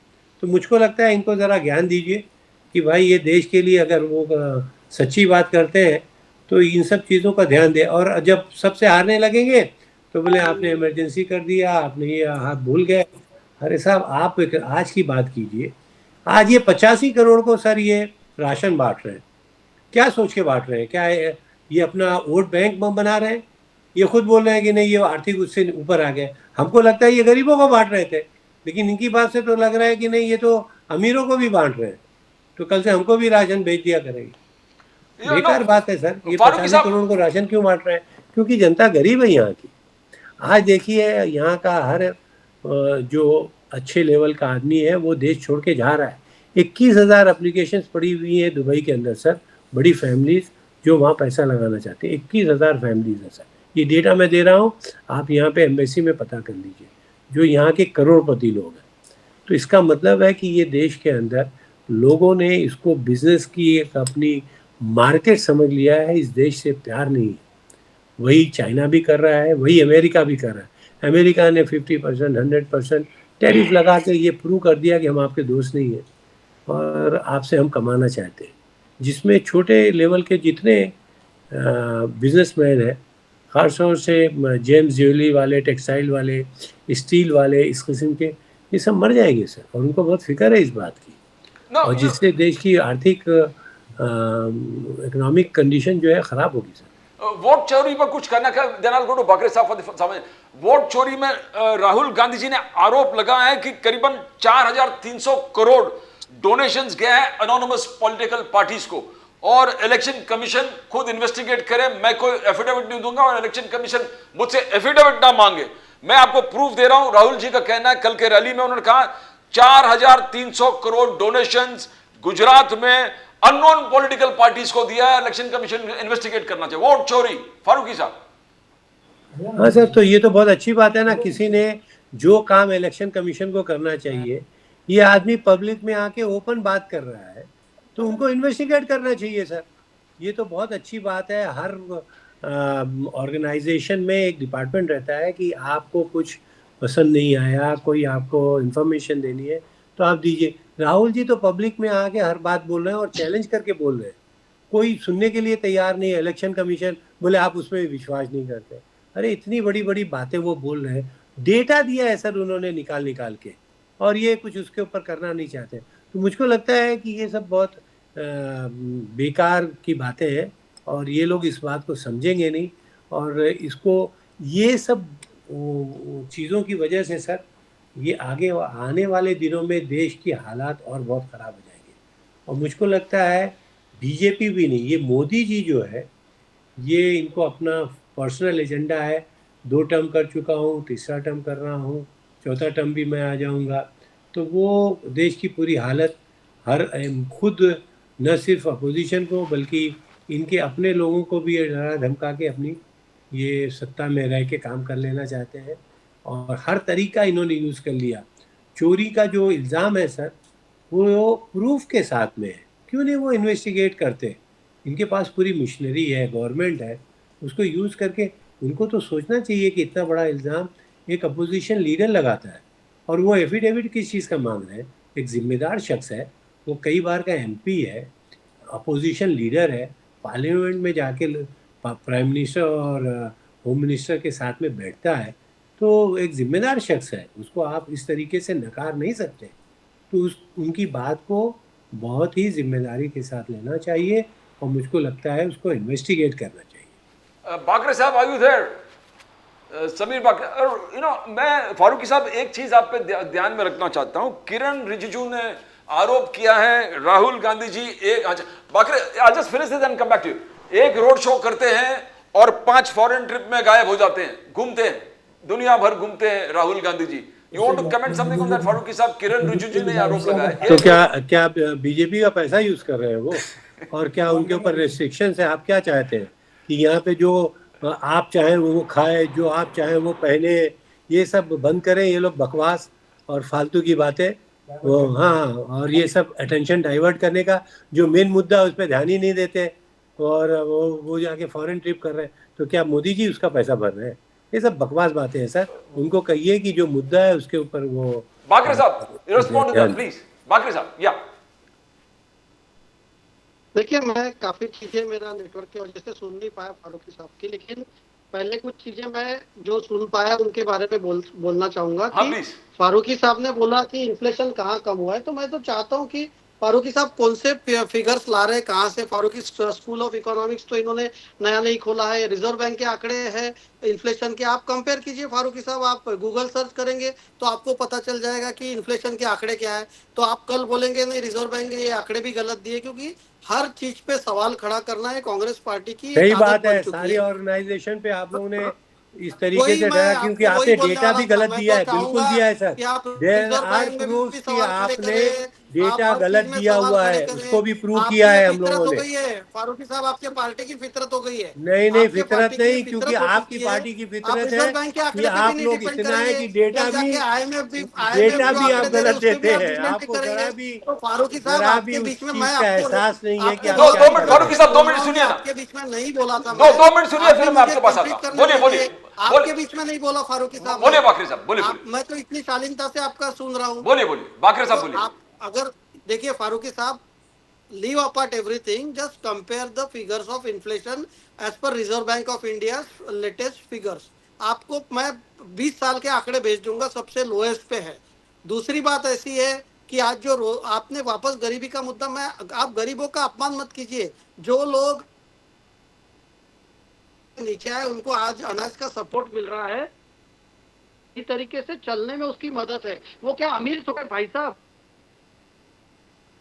तो मुझको लगता है इनको ज़रा ज्ञान दीजिए कि भाई ये देश के लिए अगर वो सच्ची बात करते हैं तो इन सब चीज़ों का ध्यान दें। और जब सबसे हारने लगेंगे तो बोले आपने इमरजेंसी कर दिया, आपने ये हाथ भूल गए। अरे साहब, आप आज की बात कीजिए, आज ये 85 करोड़ को सर ये राशन बांट रहे हैं, क्या सोच के बांट रहे हैं? क्या ये अपना वोट बैंक बना रहे हैं? ये खुद बोल रहे हैं कि नहीं ये आर्थिक उससे ऊपर आ गए। हमको लगता है ये गरीबों को बांट रहे थे, लेकिन इनकी बात से तो लग रहा है कि नहीं ये तो अमीरों को भी बांट रहे हैं, तो कल से हमको भी राशन भेज दिया करेंगे। बेकार बात है सर, ये 85 करोड़ को राशन क्यों बांट रहे हैं? क्योंकि जनता गरीब है यहाँ की। आज देखिए यहाँ का हर जो अच्छे लेवल का आदमी है वो देश छोड़ के जा रहा है। 21,000 एप्लीकेशंस पड़ी हुई है दुबई के अंदर सर, बड़ी फैमिलीज जो वहाँ पैसा लगाना चाहते हैं। 21,000 फैमिलीज है सर, ये डेटा मैं दे रहा हूँ, आप यहाँ पे एम्बेसी में पता कर लीजिए, जो यहाँ के करोड़पति लोग हैं। तो इसका मतलब है कि ये देश के अंदर लोगों ने इसको बिजनेस की एक अपनी मार्केट समझ लिया है, इस देश से प्यार नहीं है। वही चाइना भी कर रहा है, वही अमेरिका भी कर रहा है। अमेरिका ने 50% 100% टैरिफ लगा के ये प्रूव कर दिया कि हम आपके दोस्त नहीं हैं और आपसे हम कमाना चाहते हैं, जिसमें छोटे लेवल के जितने बिजनेसमैन हैं, खासतौर से जेम्स ज्वेलरी वाले, टेक्सटाइल वाले, स्टील वाले, इस किस्म के, ये सब मर जाएंगे सर, और उनको बहुत फिक्र है इस बात की। और जिससे देश की आर्थिक इकोनॉमिक कंडीशन जो है ख़राब होगी सर। वोट चोरी पर कुछ कहना क्या? Then I will go to Bakre साहब फॉर द समय। वोट चोरी में राहुल गांधी जी ने आरोप लगाया है कि करीबन 4,300 करोड़ डोनेशंस गए हैं अनोनिमस पॉलिटिकल पार्टीज को, और इलेक्शन कमीशन खुद इन्वेस्टिगेट करे। मैं कोई एफिडेविट नहीं दूंगा और इलेक्शन कमीशन मुझसे एफिडेविट ना मांगे। मैं आपको प्रूफ दे रहा हूं। राहुल जी का कहना है, कल के रैली में उन्होंने कहा 4,300 करोड़ डोनेशंस गुजरात में अननोन पॉलिटिकल पार्टीज को दिया है, इलेक्शन कमीशन इन्वेस्टिगेट करना चाहिए। वोट चोरी, फारूकी साहब। हाँ सर, तो ये तो बहुत अच्छी बात है ना, किसी ने जो काम इलेक्शन कमीशन को करना चाहिए, ये आदमी पब्लिक में आके ओपन बात कर रहा है, तो उनको इन्वेस्टिगेट करना चाहिए सर। ये तो बहुत अच्छी बात है। हर ऑर्गेनाइजेशन में एक डिपार्टमेंट रहता है कि आपको कुछ पसंद नहीं आया, कोई आपको इन्फॉर्मेशन देनी है तो आप दीजिए। राहुल जी तो पब्लिक में आके हर बात बोल रहे हैं और चैलेंज करके बोल रहे हैं, कोई सुनने के लिए तैयार नहीं है। इलेक्शन कमीशन बोले आप उसमें विश्वास नहीं करते। अरे इतनी बड़ी बड़ी बातें वो बोल रहे हैं, डेटा दिया है सर उन्होंने निकाल के, और ये कुछ उसके ऊपर करना नहीं चाहते। तो मुझको लगता है कि ये सब बहुत बेकार की बातें हैं, और ये लोग इस बात को समझेंगे नहीं, और इसको ये सब चीज़ों की वजह से सर ये आगे आने वाले दिनों में देश की हालात और बहुत ख़राब हो जाएंगे। और मुझको लगता है बीजेपी भी नहीं, ये मोदी जी जो है ये इनको अपना पर्सनल एजेंडा है। 2 टर्म कर चुका हूँ, तीसरा टर्म कर रहा हूँ, चौथा टर्म भी मैं आ जाऊँगा। तो वो देश की पूरी हालत खुद न सिर्फ अपोजिशन को बल्कि इनके अपने लोगों को भी डरा धमका के अपनी ये सत्ता में रह के काम कर लेना चाहते हैं, और हर तरीका इन्होंने यूज़ कर लिया। चोरी का जो इल्ज़ाम है सर वो प्रूफ के साथ में है, क्यों नहीं वो इन्वेस्टिगेट करते? इनके पास पूरी मशीनरी है, गवर्नमेंट है, उसको यूज़ करके उनको तो सोचना चाहिए कि इतना बड़ा इल्ज़ाम एक अपोजिशन लीडर लगाता है, और वो एफिडेविट किस चीज़ का मांग रहे हैं? एक जिम्मेदार शख्स है, वो कई बार का एमपी है, अपोजिशन लीडर है, पार्लियामेंट में जाके प्राइम मिनिस्टर और होम मिनिस्टर के साथ में बैठता है, तो एक जिम्मेदार शख्स है, उसको आप इस तरीके से नकार नहीं सकते। तो उनकी बात को बहुत ही जिम्मेदारी के साथ लेना चाहिए, और मुझको लगता है उसको इन्वेस्टिगेट करना चाहिए। बाकरे साहब, are you there? Sameer Bakre, मैं फारूकी साहब एक चीज आप पे ध्यान में रखना चाहता हूं। किरण रिजिजू ने आरोप किया है Rahul Gandhi ji Bakre, I just finish this and come back to you. एक रोड शो करते हैं और 5 फॉरेन ट्रिप में गायब हो जाते हैं, घूमते हैं, दुनिया भर घूमते हैं Rahul Gandhi ji. You want to comment something on that Farooqui साहब? किरण रिजिजू ने आरोप लगाया। तो क्या बीजेपी का पैसा यूज कर रहे हैं वो? और क्या उनके ऊपर रेस्ट्रिक्शन है? आप क्या चाहते हैं कि यहाँ पे जो आप चाहें वो खाए, जो आप चाहें वो पहने? ये सब बंद करें, ये लोग बकवास और फालतू की बातें। वो हाँ, और ये सब अटेंशन डाइवर्ट करने का जो मेन मुद्दा है उस पर ध्यान ही नहीं देते, और वो जाके फॉरेन ट्रिप कर रहे हैं। तो क्या मोदी जी उसका पैसा भर रहे हैं? ये सब बकवास बातें हैं सर। उनको कहिए कि जो मुद्दा है उसके ऊपर वो। बाकरे साहब, respond to that please. Bakre साहब, या देखिए, मैं काफी चीजें मेरा नेटवर्क की वजह से सुन नहीं पाया फारूकी साहब की, लेकिन पहले कुछ चीजें मैं जो सुन पाया उनके बारे में बोलना चाहूंगा कि फारूकी साहब ने बोला कि इन्फ्लेशन कहाँ कम हुआ है। तो मैं तो चाहता हूँ कि फारूकी साहब कौन से फिगर्स ला रहे हैं, कहाँ से? फारूकी स्कूल ऑफ इकोनॉमिक्स तो इन्होंने नया नहीं खोला है, रिजर्व बैंक के आंकड़े हैं इन्फ्लेशन के, आप कंपेयर कीजिए फारूकी साहब। आप गूगल सर्च करेंगे तो आपको पता चल जाएगा कि इन्फ्लेशन के आंकड़े क्या है। तो आप कल बोलेंगे नहीं रिजर्व बैंक ने ये आंकड़े भी गलत दिए, क्योंकि हर चीज पे सवाल खड़ा करना है कांग्रेस पार्टी की सही बात है। सारी ऑर्गेनाइजेशन पे आप लोगों ने इस तरीके से डरा, क्योंकि आपने डेटा भी गलत दिया है। बिल्कुल दिया है सर। देयर आर प्रूफ्स कि आपने डेटा गलत दिया हुआ है, उसको भी प्रूव किया है हम लोगों ने। फारूकी साहब, आपके पार्टी की फितरत हो गई है। नहीं, फितरत नहीं, क्योंकि आपकी पार्टी की फितरत है कि आप लोग इतना है कि डेटा भी आप गलत देते हैं। आपको जरा भी उस चीज का एहसास नहीं है कि 2 मिनट फारूकी साहब, 2 मिनट सुनिए ना। आपके बीच में नहीं बोला था। 2 मिनट सुनिए, फिर मैं आपके पास आता हूं। बोलिए। आपके बीच में नहीं बोला फारूकी साहब। बोलिए बाकरे साहब, बोलिए। मैं तो इतनी शालीनता से आपका सुन रहा हूँ। बोलिए बाकरे साहब, बोलिए। आप अगर देखिए फारूकी साहब, leave apart everything, just compare the figures of inflation as per Reserve Bank of India latest figures. आपको मैं 20 साल के आंकड़े भेज दूंगा, सबसे लोएस्ट पे है। दूसरी बात ऐसी है कि आज जो आपने वापस गरीबी का मुद्दा, आप गरीबों का अपमान मत कीजिए। जो लोग नीचे आए उनको आज अनाज का सपोर्ट मिल रहा है, इस तरीके से चलने में उसकी मदद है। वो क्या अमीर हो गए भाई साहब,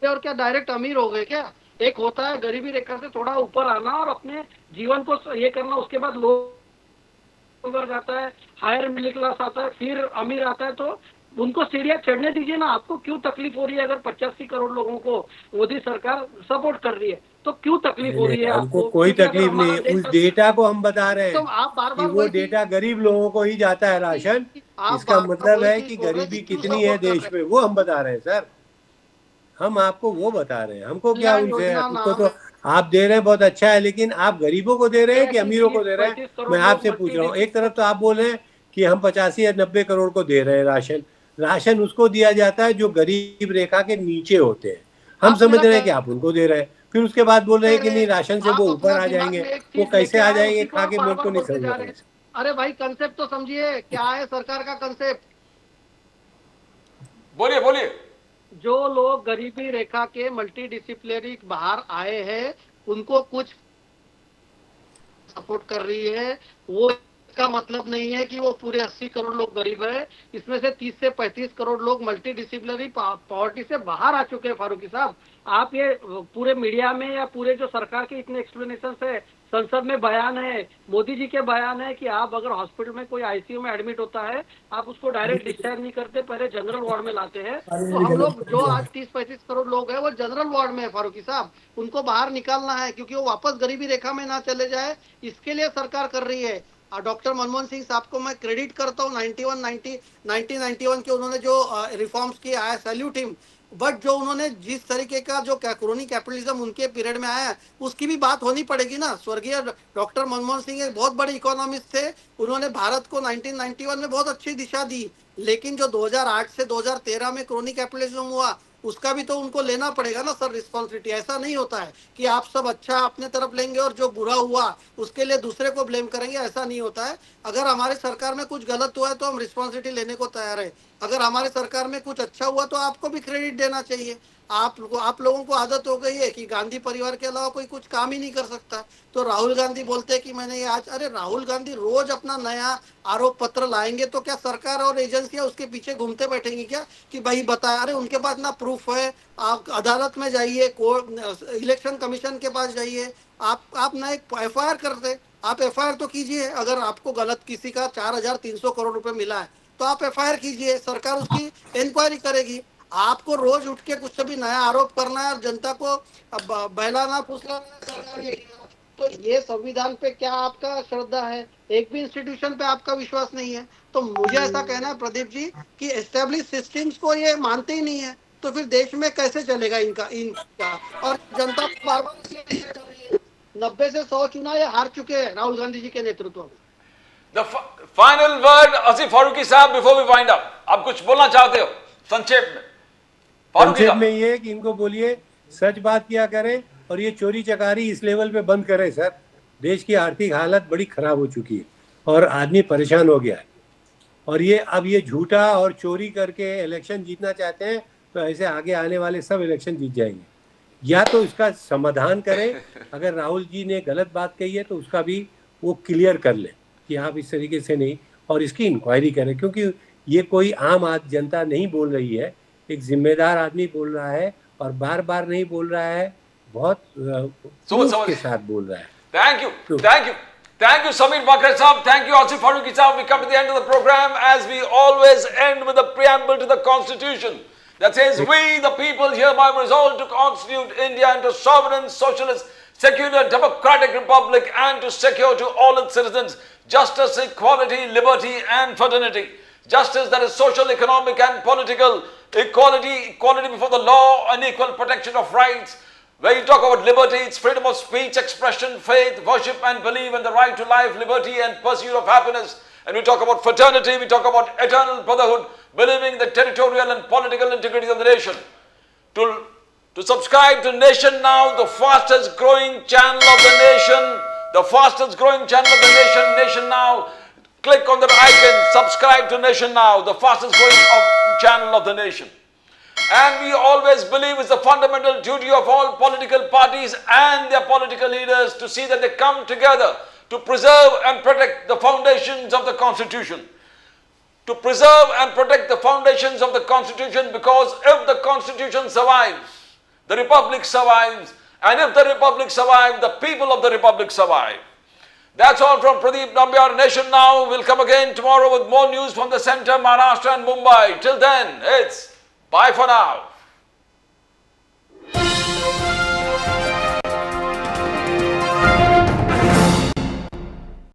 और क्या डायरेक्ट अमीर हो गए क्या? एक होता है गरीबी रेखा से थोड़ा ऊपर आना और अपने जीवन को ये करना, उसके बाद लोअर जाता है, हायर मिडिल क्लास आता है, फिर अमीर आता है। तो उनको सीढ़ियां चढ़ने दीजिए ना। आपको क्यों तकलीफ हो रही है? अगर 85 करोड़ लोगों को मोदी सरकार सपोर्ट कर रही है तो क्यों तकलीफ हो रही है? हमको कोई तकलीफ नहीं, उस डेटा को हम बता रहे हैं तो आप बार-बार कि वो डेटा गरीब लोगों को ही जाता है राशन। इसका मतलब है कि गरीबी कितनी है देश में, वो हम बता रहे हैं सर। हम आपको वो बता रहे हैं, हमको क्या उनसे, आपको तो आप दे रहे हैं बहुत अच्छा है, लेकिन आप गरीबों को दे रहे हैं कि अमीरों को दे रहे हैं? मैं आपसे पूछ रहा हूँ। एक तरफ तो आप बोल रहे हैं कि हम 85 या 90 करोड़ को दे रहे हैं राशन उसको दिया जाता है जो गरीब रेखा के नीचे होते हैं। हम समझ रहे हैं कि आप उनको दे रहे हैं, फिर उसके बाद बोल रहे हैं कि रहे नहीं राशन से आप वो ऊपर अपना आ दिमाग जाएंगे, में एक वो चीज कैसे लेके आ आए, जाएंगे उसी को खा आप के मेरे बार को बार नहीं बोलते समझ जा आ रहे रहा हैं। है। अरे भाई कंसेप्ट तो समझिए, क्या है सरकार का कंसेप्ट। बोलिए बोलिए। जो लोग गरीबी रेखा के मल्टी डिसिप्लिनरी बाहर आए हैं, उनको कुछ सपोर्ट कर रही है, वो इसका मतलब नहीं है कि वो पूरे 80 करोड़ लोग गरीब है। इसमें से 30 से 35 करोड़ लोग मल्टी डिसिप्लिनरी पॉवर्टी से बाहर आ चुके हैं। फारूकी साहब, आप ये पूरे मीडिया में या पूरे जो सरकार के इतने एक्सप्लेनेशन है, संसद में बयान है, मोदी जी के बयान है कि आप अगर हॉस्पिटल में कोई आईसीयू में एडमिट होता है, आप उसको डायरेक्ट डिस्चार्ज नहीं करते, पहले जनरल वार्ड में लाते हैं। तो हम लोग जो आज 30-35 करोड़ लोग हैं वो जनरल वार्ड में है फारूकी साहब, उनको बाहर निकालना है क्योंकि वो वापस गरीबी रेखा में ना चले जाए, इसके लिए सरकार कर रही है। डॉक्टर मनमोहन सिंह साहब को मैं क्रेडिट करता हूँ 1991 के उन्होंने जो रिफॉर्म्स किए, आई सैल्यूट हिम। बट जो उन्होंने जिस तरीके का जो क्रोनी कैपिटलिज्म उनके पीरियड में आया, उसकी भी बात होनी पड़ेगी ना। स्वर्गीय डॉक्टर मनमोहन सिंह एक बहुत बड़े इकोनॉमिस्ट थे, उन्होंने भारत को 1991 में बहुत अच्छी दिशा दी। लेकिन जो 2008 से 2013 में क्रोनी कैपिटलिज्म हुआ, उसका भी तो उनको लेना पड़ेगा ना सर रिस्पॉन्सिबिलिटी। ऐसा नहीं होता है कि आप सब अच्छा अपने तरफ लेंगे और जो बुरा हुआ उसके लिए दूसरे को ब्लेम करेंगे, ऐसा नहीं होता है। अगर हमारे सरकार में कुछ गलत हुआ है तो हम रिस्पॉन्सिबिलिटी लेने को तैयार है। अगर हमारे सरकार में कुछ अच्छा हुआ तो आपको भी क्रेडिट देना चाहिए। आप लोगों को आदत हो गई है कि गांधी परिवार के अलावा कोई कुछ काम ही नहीं कर सकता। तो राहुल गांधी बोलते हैं कि मैंने ये आज, अरे राहुल गांधी रोज अपना नया आरोप पत्र लाएंगे तो क्या सरकार और एजेंसियां उसके पीछे घूमते बैठेंगी क्या कि भाई बताया? अरे उनके पास ना प्रूफ है, आप अदालत में जाइए, कोर्ट इलेक्शन कमीशन के पास जाइए, आप ना एक एफआईआर करते। आप एफआईआर तो कीजिए, अगर आपको गलत किसी का 4300 करोड़ रुपए मिला है तो आप एफआईआर कीजिए, सरकार उसकी इंक्वायरी करेगी। आपको रोज उठ के कुछ भी नया आरोप करना है और जनता को बहलाना फुसलाना सरकार के खिलाफ, तो ये संविधान पे क्या आपका श्रद्धा है? एक भी इंस्टीट्यूशन पे आपका विश्वास नहीं है। तो मुझे ऐसा कहना है प्रदीप जी कि एस्टेब्लिश सिस्टम्स को ये मानते ही नहीं है, तो फिर देश में कैसे चलेगा इनका। और जनता बार बार 90 से 100 चुनाव ये हार चुके हैं राहुल गांधी जी के नेतृत्व में। The final word, Asif Faruqi साहब, before we wind up, आप कुछ बोलना चाहते हो संक्षेप में? फारूकी संक्षेप साहब, में ये है कि इनको बोलिए सच बात किया करें और ये चोरी चकारी इस लेवल पे बंद करें सर। देश की आर्थिक हालत बड़ी खराब हो चुकी है और आदमी परेशान हो गया है। और ये अब ये झूठा और चोरी करके इलेक्शन जीतना चाहते हैं तो ऐसे आगे आने वाले सब इलेक्शन जीत जाएंगे। या तो इसका समाधान करें, अगर राहुल जी ने गलत बात कही है तो उसका भी वो क्लियर कर लें कि आप इस तरीके से नहीं, और इसकी इंक्वायरी करें, क्योंकि ये कोई आम जनता नहीं बोल रही है, एक जिम्मेदार आदमी बोल रहा है और बार बार नहीं बोल रहा है, बहुत के साथ बोल रहा है। Thank you, Samir Bakr Saab. Thank you, Asif Faruqi Saab. We come to the end of the program as we always end with a preamble to the Constitution that says, "We, the people, hereby resolve to constitute India into a sovereign, socialist, secular, democratic republic and to secure to all its citizens justice, equality, liberty and fraternity. Justice that is social, economic and political, equality before the law and equal protection of rights." Where you talk about liberty, it's freedom of speech, expression, faith, worship and belief, and the right to life, liberty and pursuit of happiness. And we talk about fraternity, we talk about eternal brotherhood, believing in the territorial and political integrity of the nation. To subscribe to Nation Now, the fastest growing channel of the nation, Nation Now, click on that icon, subscribe to Nation Now, the fastest growing channel of the nation. And we always believe it's the fundamental duty of all political parties and their political leaders to see that they come together to preserve and protect the foundations of the Constitution. To preserve and protect the foundations of the Constitution, because if the Constitution survives, the Republic survives, and if the Republic survives, the people of the Republic survive. That's all from Pradeep Nambiar. Nation Now will come again tomorrow with more news from the center, Maharashtra and Mumbai. Till then, it's bye for now.